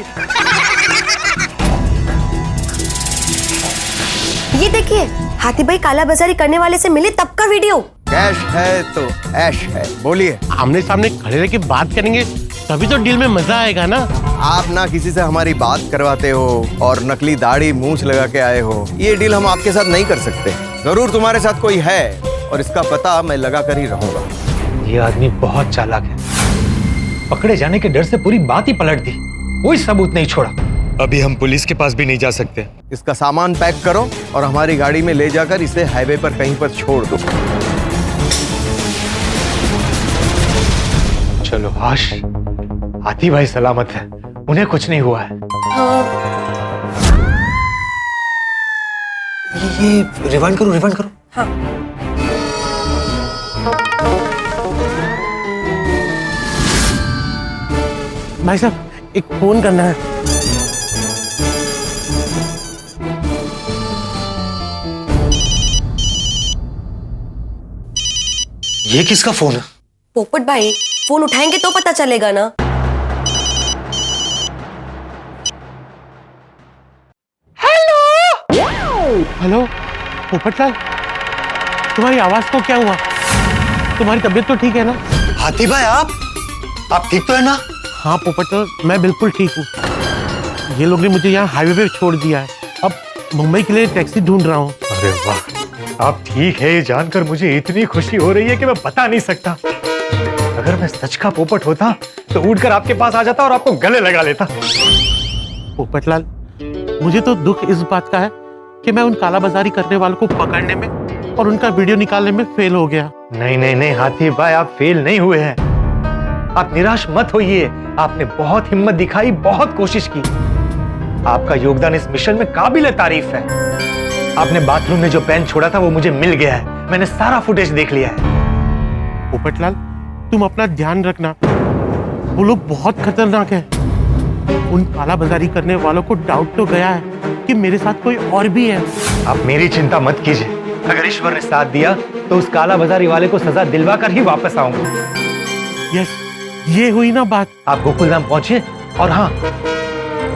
ये देखिए, हाथी भाई काला बाजारी करने वाले से मिले तब का वीडियो। कैश है तो ऐश है, बोलिए। आमने सामने खड़े रह के बात करेंगे तभी तो डील में मजा आएगा ना। आप ना किसी से हमारी बात करवाते हो और नकली दाढ़ी मूंछ लगा के आए हो, ये डील हम आपके साथ नहीं कर सकते। जरूर तुम्हारे साथ कोई है और इसका पता मैं लगा कर ही रहूंगा। ये आदमी बहुत चालाक है, पकड़े जाने के डर से पूरी बात ही पलट दी, कोई सबूत नहीं छोड़ा। अभी हम पुलिस के पास भी नहीं जा सकते। इसका सामान पैक करो और हमारी गाड़ी में ले जाकर इसे हाईवे पर कहीं पर छोड़ दो। चलो आश, हाथी भाई सलामत है, उन्हें कुछ नहीं हुआ है। हाँ। ये रिवाइंड करो। हाँ। भाई साहब, एक फोन करना है। ये किसका फोन है? पोपट भाई, फोन उठाएंगे तो पता चलेगा ना। हेलो पोपटलाल, तुम्हारी आवाज को क्या हुआ? तुम्हारी तबीयत तो ठीक है ना? हाथी भाई, आप ठीक तो है ना? हाँ पोपटलाल, मैं बिल्कुल ठीक हूँ। ये लोग ने मुझे यहाँ हाईवे पे छोड़ दिया है। अब मुंबई के लिए टैक्सी ढूंढ रहा हूँ। अरे वाह, आप ठीक है ये जानकर मुझे इतनी खुशी हो रही है कि मैं बता नहीं सकता। अगर मैं सच का पोपट होता तो उड़कर आपके पास आ जाता और आपको गले लगा लेता। पोपटलाल, मुझे तो दुख इस बात का है कि मैं उन काला बाजारी करने वालों को पकड़ने में और उनका वीडियो निकालने में फेल हो गया। नहीं हाथी भाई, आप फेल नहीं हुए हैं। आप निराश मत होइए। आपने बहुत हिम्मत दिखाई, बहुत कोशिश की। आपका योगदान इस मिशन में काबिल तारीफ है। आपने बाथरूम में जो पेन छोड़ा था वो मुझे मिल गया है। मैंने सारा फुटेज देख लिया है। पोपटलाल, तुम अपना ध्यान रखना। वो लोग बहुत खतरनाक है। उन काला बाजारी करने वालों को डाउट तो गया है कि मेरे साथ कोई और भी है। आप मेरी चिंता मत कीजिए। अगर ईश्वर ने साथ दिया तो उस काला बाजारी वाले को सजा दिलवा कर ही वापस आऊंगा। यस, ये हुई ना बात। आप गोकुलधाम पहुंचिए और हाँ,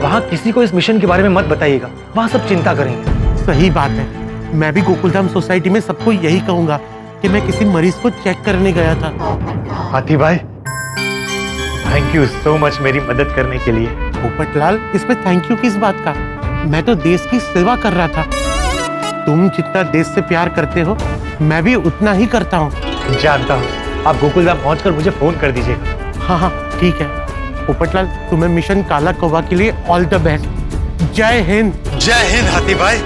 वहां किसी को इस मिशन के बारे में मत बताइएगा। वहां सब चिंता करेंगे। सही बात है। मैं भी गोकुलधाम सोसाइटी में सबको यही कहूंगा कि मैं किसी मरीज को चेक करने गया था। हाथी भाई, थैंक यू सो मच मेरी मदद करने के लिए। पोपटलाल, इसमें थैंक यू किस बात का? मैं तो देश की सेवा कर रहा था। तुम जितना देश से प्यार करते हो, मैं भी उतना ही करता हूँ। जानता हूँ। आप गोकुलधाम पहुंचकर मुझे फोन कर दीजिएगा। हाँ, ठीक है। पोपटलाल, तुम्हें मिशन काला कौवा के लिए ऑल द बेस्ट। जय हिंद। जय हिंद हाथी भाई।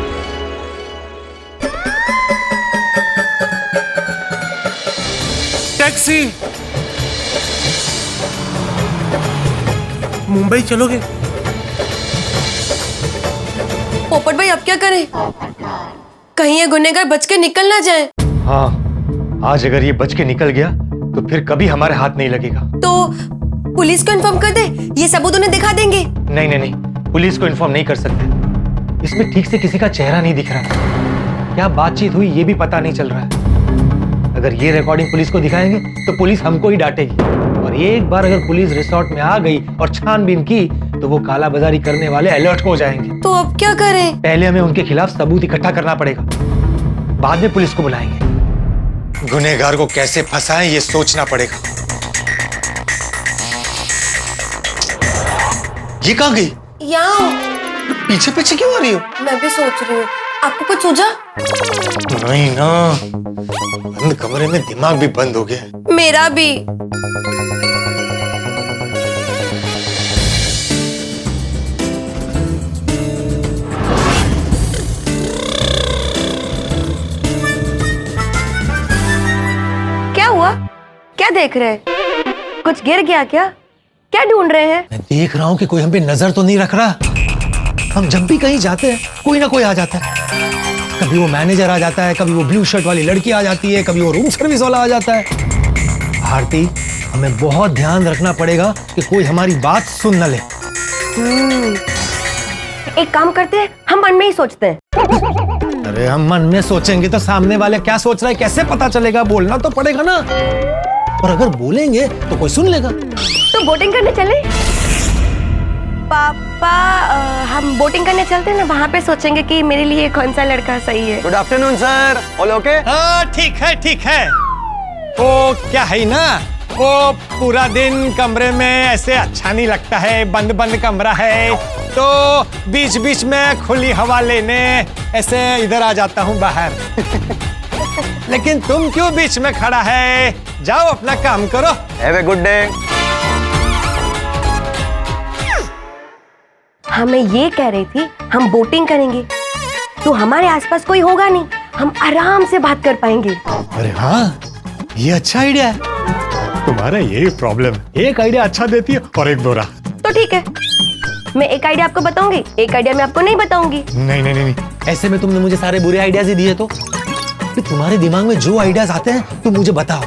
टैक्सी। मुंबई चलोगे? पोपट भाई, अब क्या करें? कहीं ये गुनहगार बच के निकल ना जाए। हाँ, आज अगर ये बच के निकल गया तो फिर कभी हमारे हाथ नहीं लगेगा। तो पुलिस को इन्फॉर्म कर दे, ये सबूत उन्हें दिखा देंगे। नहीं, पुलिस को इन्फॉर्म नहीं कर सकते। इसमें ठीक से किसी का चेहरा नहीं दिख रहा। क्या बातचीत हुई ये भी पता नहीं चल रहा है। अगर ये रिकॉर्डिंग पुलिस को दिखाएंगे तो पुलिस हमको ही डांटेगी। और एक बार अगर पुलिस रिसोर्ट में आ गई और छानबीन की तो वो काला बाजारी करने वाले अलर्ट हो जाएंगे। तो अब क्या करें? पहले हमें उनके खिलाफ सबूत इकट्ठा करना पड़ेगा, बाद में पुलिस को बुलाएंगे। गुनहगार को कैसे फंसाएं ये सोचना पड़ेगा। ये कहाँ गई? यहाँ। पीछे पीछे क्यों आ रही हो? मैं भी सोच रही हूँ। आपको कुछ सूझा? नहीं ना, बंद कमरे में दिमाग भी बंद हो गया। मेरा भी। क्या हुआ? क्या देख रहे हैं? कुछ गिर गया क्या? क्या ढूंढ रहे हैं? मैं देख रहा हूँ कि कोई हम पे नजर तो नहीं रख रहा। हम जब भी कहीं जाते हैं कोई ना कोई आ जाता है। कभी वो मैनेजर आ जाता है, कभी वो ब्लू शर्ट वाली लड़की आ जाती है, कभी वो रूम सर्विस वाला आ जाता है। भारती, हमें बहुत ध्यान रखना पड़ेगा कि कोई हमारी बात सुन न ले। एक काम करते हैं, हम मन में ही सोचते हैं। अरे हम मन में सोचेंगे तो सामने वाले क्या सोच रहा है कैसे पता चलेगा? बोलना तो पड़ेगा ना। और अगर बोलेंगे तो कोई सुन लेगा। तो बोटिंग करने चले? पापा, हम बोटिंग करने चलते हैं ना, वहाँ पे सोचेंगे कि मेरे लिए कौन सा लड़का सही है। Good afternoon sir, all okay? हाँ ठीक है। वो क्या है ना, वो पूरा दिन कमरे में ऐसे अच्छा नहीं लगता है। बंद बंद कमरा है तो बीच बीच में खुली हवा लेने ऐसे इधर आ जाता हूँ बाहर। लेकिन तुम क्यों बीच में खड़ा है? जाओ अपना काम करो। Have a good day. हमें ये कह रही थी हम बोटिंग करेंगे तो हमारे आसपास कोई होगा नहीं, हम आराम से बात कर पाएंगे। अरे हाँ, ये अच्छा आइडिया है। तुम्हारा यही प्रॉब्लम है, एक आइडिया अच्छा देती है और एक बुरा। तो ठीक है, मैं एक आइडिया आपको बताऊंगी, एक आइडिया मैं आपको नहीं बताऊंगी। नहीं, ऐसे में तुमने मुझे सारे बुरे आइडियाज ही दिए तो कि तुम्हारे दिमाग में जो आइडियाज आते हैं तुम मुझे बताओ।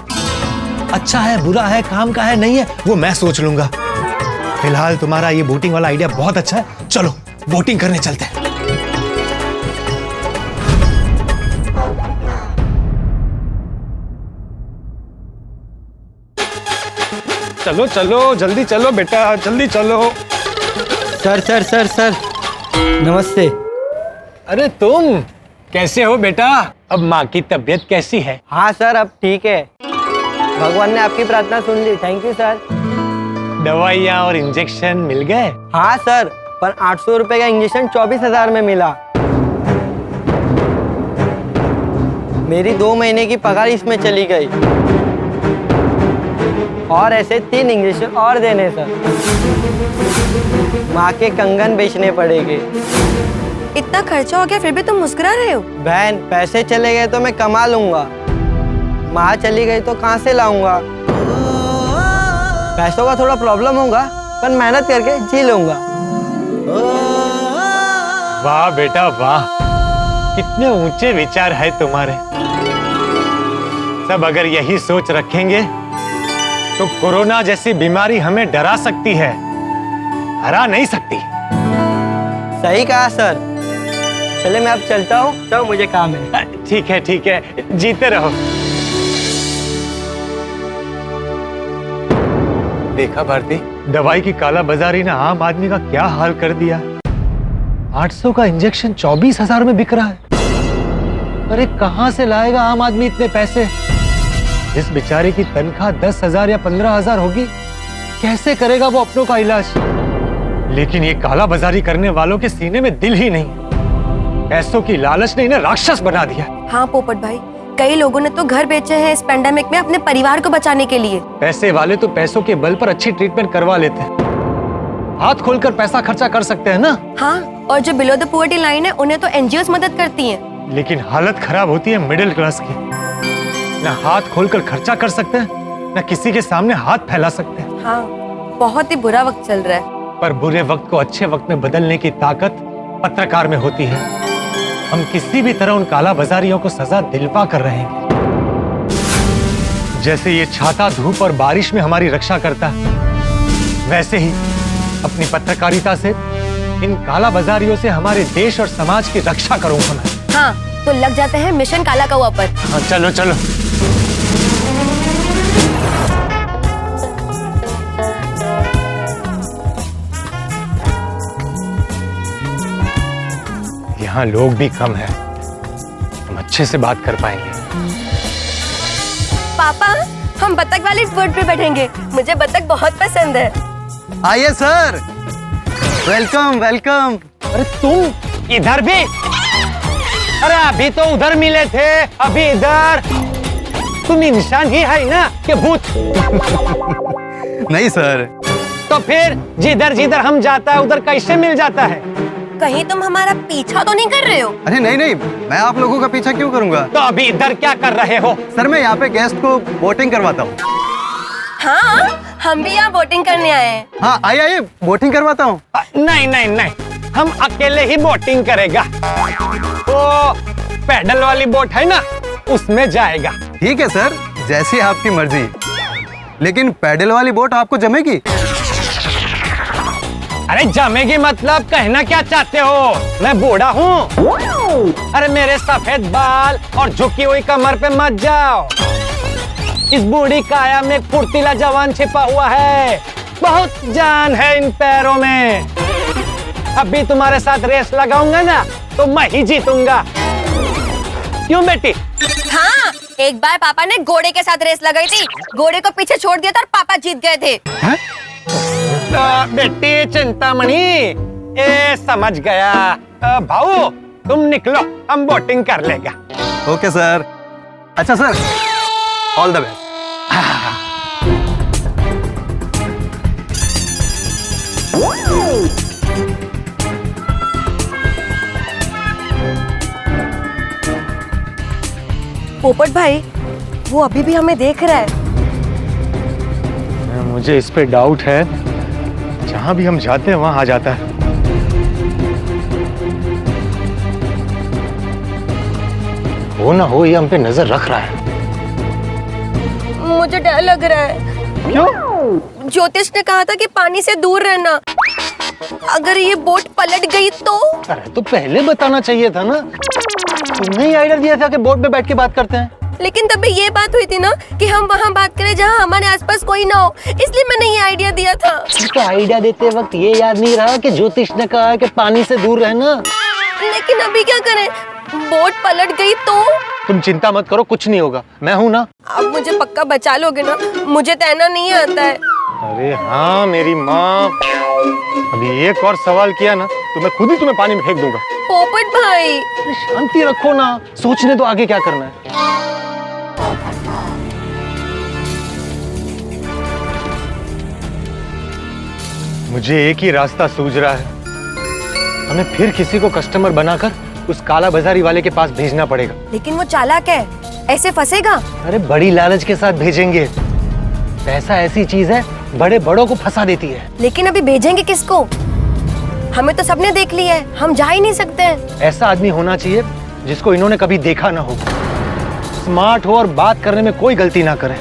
अच्छा है, बुरा है, काम का है, नहीं है, वो मैं सोच लूंगा। फिलहाल तुम्हारा ये बोटिंग वाला आइडिया बहुत अच्छा है, चलो बोटिंग करने चलते हैं। चलो चलो जल्दी चलो बेटा, जल्दी चलो। सर सर सर सर नमस्ते। अरे तुम कैसे हो बेटा? अब माँ की तबीयत कैसी है? हाँ सर, अब ठीक है, भगवान ने आपकी प्रार्थना सुन ली। Thank you sir. दवाइयाँ और इंजेक्शन मिल गए? हाँ सर, पर 800 रुपए का इंजेक्शन 24,000 में मिला। मेरी 2 महीने की पगार इसमें चली गई और ऐसे 3 इंजेक्शन और देने सर। माँ के कंगन बेचने पड़ेंगे। इतना खर्चा हो गया फिर भी तुम मुस्कुरा रहे हो? बहन, पैसे चले गए तो मैं कमा लूंगा, माँ चली गई तो कहाँ से लाऊंगा? पैसों का थोड़ा प्रॉब्लम होगा पर मेहनत करके जी लूंगा। वाह बेटा वाह, कितने ऊंचे विचार है तुम्हारे। सब अगर यही सोच रखेंगे तो कोरोना जैसी बीमारी हमें डरा सकती है, हरा नहीं सकती। सही कहा सर। चले मैं अब चलता हूँ, तो मुझे काम है। ठीक है ठीक है, जीते रहो। देखा भारती, दवाई की कालाबाजारी ने आम आदमी का क्या हाल कर दिया। 800 का इंजेक्शन 24,000 में बिक रहा है। अरे कहां से लाएगा आम आदमी इतने पैसे? जिस बेचारे की तनख्वाह 10,000 या 15,000 होगी, कैसे करेगा वो अपनों का इलाज? लेकिन ये कालाबाजारी करने वालों के सीने में दिल ही नहीं। पैसों की लालच ने इन्हें राक्षस बना दिया। हाँ पोपट भाई, कई लोगों ने तो घर बेचे हैं इस पेंडेमिक में अपने परिवार को बचाने के लिए। पैसे वाले तो पैसों के बल पर अच्छी ट्रीटमेंट करवा लेते हैं, हाथ खोलकर पैसा खर्चा कर सकते हैं ना। हाँ, और जो बिलो द पॉवर्टी लाइन है उन्हें तो एनजीओ मदद करती हैं। लेकिन हालत खराब होती है मिडिल क्लास की। न हाथ खोलकर खर्चा कर सकते हैं, न किसी के सामने हाथ फैला सकते हैं। हाँ, बहुत ही बुरा वक्त चल रहा है। पर बुरे वक्त को अच्छे वक्त में बदलने की ताकत पत्रकार में होती है। हम किसी भी तरह उन कालाबाजारियों को सजा दिलवा कर रहेंगे। जैसे ये छाता धूप और बारिश में हमारी रक्षा करता है, वैसे ही अपनी पत्रकारिता से इन कालाबाजारियों से हमारे देश और समाज की रक्षा करूंगा मैं। हाँ, तो लग जाते हैं मिशन काला कौवा पर। हाँ, चलो चलो। यहाँ लोग भी कम हैं, हम अच्छे से बात कर पाएंगे। पापा, हम बतख वाली बोट पे बैठेंगे, मुझे बतख बहुत पसंद है। आइए सर, वेलकम वेलकम। अरे तुम इधर भी? अरे अभी तो उधर मिले थे, अभी इधर। तुम इंसान ही है ना कि भूत? नहीं सर। तो फिर जिधर जिधर हम जाता है उधर कैसे मिल जाता है? कहीं तुम हमारा पीछा तो नहीं कर रहे हो? अरे नहीं नहीं, मैं आप लोगों का पीछा क्यों करूंगा? तो अभी इधर क्या कर रहे हो? सर मैं यहाँ पे गेस्ट को बोटिंग करवाता हूँ। हाँ, हम भी यहाँ बोटिंग करने आए हैं। हाँ आइए आइए, बोटिंग करवाता हूँ। नहीं नहीं नहीं, हम अकेले ही बोटिंग करेगा। वो पैडल वाली बोट है ना, उसमें जाएगा। ठीक है सर, जैसी आपकी मर्जी। लेकिन पैडल वाली बोट आपको जमेगी? अरे जमेगी मतलब कहना क्या चाहते हो? मैं बूढ़ा हूँ? अरे मेरे सफेद बाल और झुकी हुई कमर पे मत जाओ। इस बूढ़ी काया में एक फुर्तीला जवान छिपा हुआ है, बहुत जान है इन पैरों में। अभी तुम्हारे साथ रेस लगाऊंगा ना तो मैं ही जीतूंगा। क्यों बेटी? हाँ, एक बार पापा ने घोड़े के साथ रेस लगाई थी, घोड़े को पीछे छोड़ दिया था और पापा जीत गए थे। बेटी चिंतामणि, ए समझ गया। भाऊ तुम निकलो, हम बोटिंग कर लेगा। Okay sir. अच्छा सर, ऑल द बेस्ट। पोपट भाई, वो अभी भी हमें देख रहा है। मुझे इस पे डाउट है, जहां भी हम जाते हैं वहां आ जाता है। हो ना हो ये हम पे नजर रख रहा है। मुझे डर लग रहा है। क्यों? ज्योतिष ने कहा था कि पानी से दूर रहना। अगर ये बोट पलट गई तो? अरे तो पहले बताना चाहिए था ना। तुमने ही आइडिया दिया था कि बोट पे बैठ के बात करते हैं। लेकिन तभी ये बात हुई थी ना कि हम वहाँ बात करें जहाँ हमारे आसपास कोई ना हो, इसलिए मैंने ये आइडिया दिया था। तो आइडिया देते वक्त ये याद नहीं रहा कि ज्योतिष ने कहा कि पानी से दूर रहना। लेकिन अभी क्या करें? बोट पलट गई तो? तुम चिंता मत करो, कुछ नहीं होगा, मैं हूँ ना। आप मुझे पक्का बचा लोगे ना? मुझे तैरना नहीं आता है। अरे हाँ मेरी माँ, अभी एक और सवाल किया ना तो मैं खुद ही तुम्हें पानी में फेंक दूंगा। पोपट भाई शांति रखो ना, सोचने तो आगे क्या करना है। मुझे एक ही रास्ता सूझ रहा है, हमें फिर किसी को कस्टमर बनाकर उस काला बाजारी वाले के पास भेजना पड़ेगा। लेकिन वो चालाक है, ऐसे फंसेगा। अरे बड़ी लालच के साथ भेजेंगे। पैसा ऐसी चीज है, बड़े बड़ों को फंसा देती है। लेकिन अभी भेजेंगे किसको? हमें तो सबने देख लिया है, हम जा ही नहीं सकते। ऐसा आदमी होना चाहिए जिसको इन्होंने कभी देखा ना हो, स्मार्ट हो और बात करने में कोई गलती ना करे।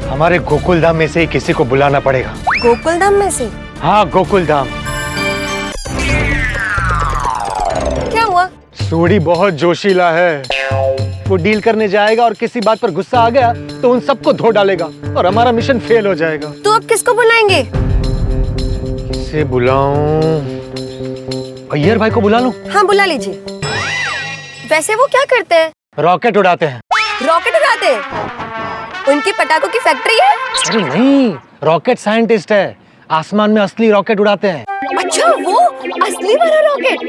हमारे गोकुलधाम में से ही किसी को बुलाना पड़ेगा। गोकुलधाम में से? हाँ गोकुलधाम। क्या हुआ? सूड़ी बहुत जोशीला है, वो डील करने जाएगा और किसी बात पर गुस्सा आ गया तो उन सबको धो डालेगा और हमारा मिशन फेल हो जाएगा। तो अब किसको बुलाएंगे? किसे बुलाऊं? अय्यर भाई को बुला लूं? हाँ बुला लीजिए। वैसे वो क्या करते हैं? रॉकेट उड़ाते हैं। रॉकेट उड़ाते हैं? उनकी पटाखों की फैक्ट्री है? अरे नहीं, रॉकेट साइंटिस्ट है, आसमान में असली रॉकेट उड़ाते हैं। अच्छा वो असली वाला रॉकेट?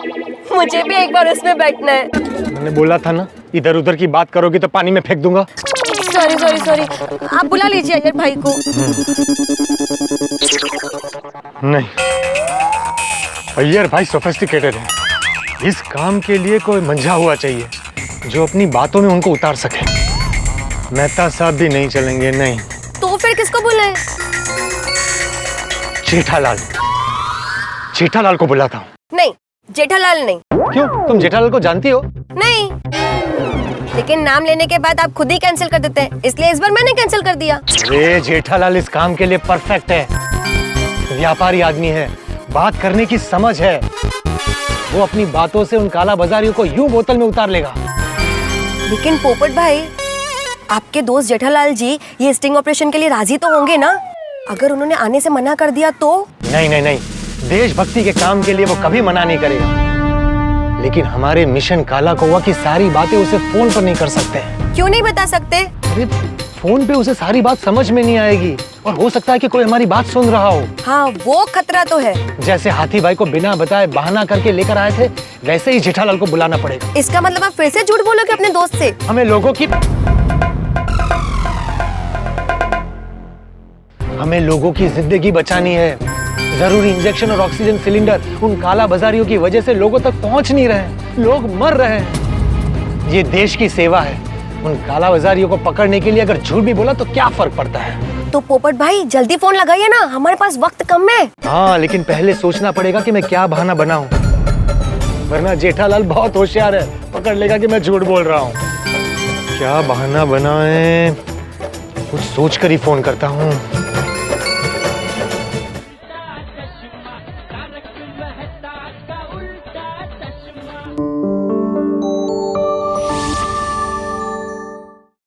मुझे भी एक बार उसमें बैठना है। मैंने बोला था ना, इधर उधर की बात करोगी तो पानी में फेंक दूंगा। सॉरी सॉरी सॉरी, आप बुला लीजिए अय्यर भाई को। नहीं, अय्यर भाई सोफिस्टिकेटेड है, इस काम के लिए कोई मंझा हुआ चाहिए जो अपनी बातों में उनको उतार सके। मेहता साहब भी नहीं चलेंगे, नहीं। तो फिर किसको बुलाएं? जेठालाल, जेठालाल को बुलाता हूँ। नहीं, जेठालाल नहीं। क्यों, तुम जेठालाल को जानती हो? नहीं, लेकिन नाम लेने के बाद आप खुद ही कैंसिल कर देते हैं, इसलिए इस बार मैंने कैंसिल कर दिया। अरे जेठालाल इस काम के लिए परफेक्ट है, व्यापारी आदमी है, बात करने की समझ है, वो अपनी बातों से उन काला बाजारियों को यूं बोतल में उतार लेगा। लेकिन पोपट भाई, आपके दोस्त जेठालाल जी ये स्टिंग ऑपरेशन के लिए राजी तो होंगे ना? अगर उन्होंने आने से मना कर दिया तो? नहीं नहीं नहीं, देशभक्ति के काम के लिए वो कभी मना नहीं करेगा। लेकिन हमारे मिशन काला कौवा की सारी बातें उसे फोन पर नहीं कर सकते। क्यों नहीं बता सकते? अरे फोन पे उसे सारी बात समझ में नहीं आएगी और हो सकता है कि कोई हमारी बात सुन रहा हो। हाँ वो खतरा तो है। जैसे हाथी भाई को बिना बताए बहाना करके लेकर आए थे, वैसे ही जेठालाल को बुलाना पड़ेगा। इसका मतलब आप फिर से झूठ बोलोगे अपने दोस्त से? हमें लोगों की जिंदगी बचानी है। जरूरी इंजेक्शन और ऑक्सीजन सिलेंडर उन काला बाजारियों की वजह से लोगों तक पहुंच नहीं रहे, लोग मर रहे हैं। ये देश की सेवा है। उन काला बाजारियों को पकड़ने के लिए अगर झूठ भी बोला तो क्या फर्क पड़ता है? तो पोपट भाई जल्दी फोन लगाइए ना, हमारे पास वक्त कम है। हाँ लेकिन पहले सोचना पड़ेगा कि मैं क्या बहाना बनाऊं, वरना जेठालाल बहुत होशियार है, पकड़ लेगा कि मैं झूठ बोल रहा हूँ। क्या बहाना बनाएं, कुछ सोचकर ही फोन करता हूँ।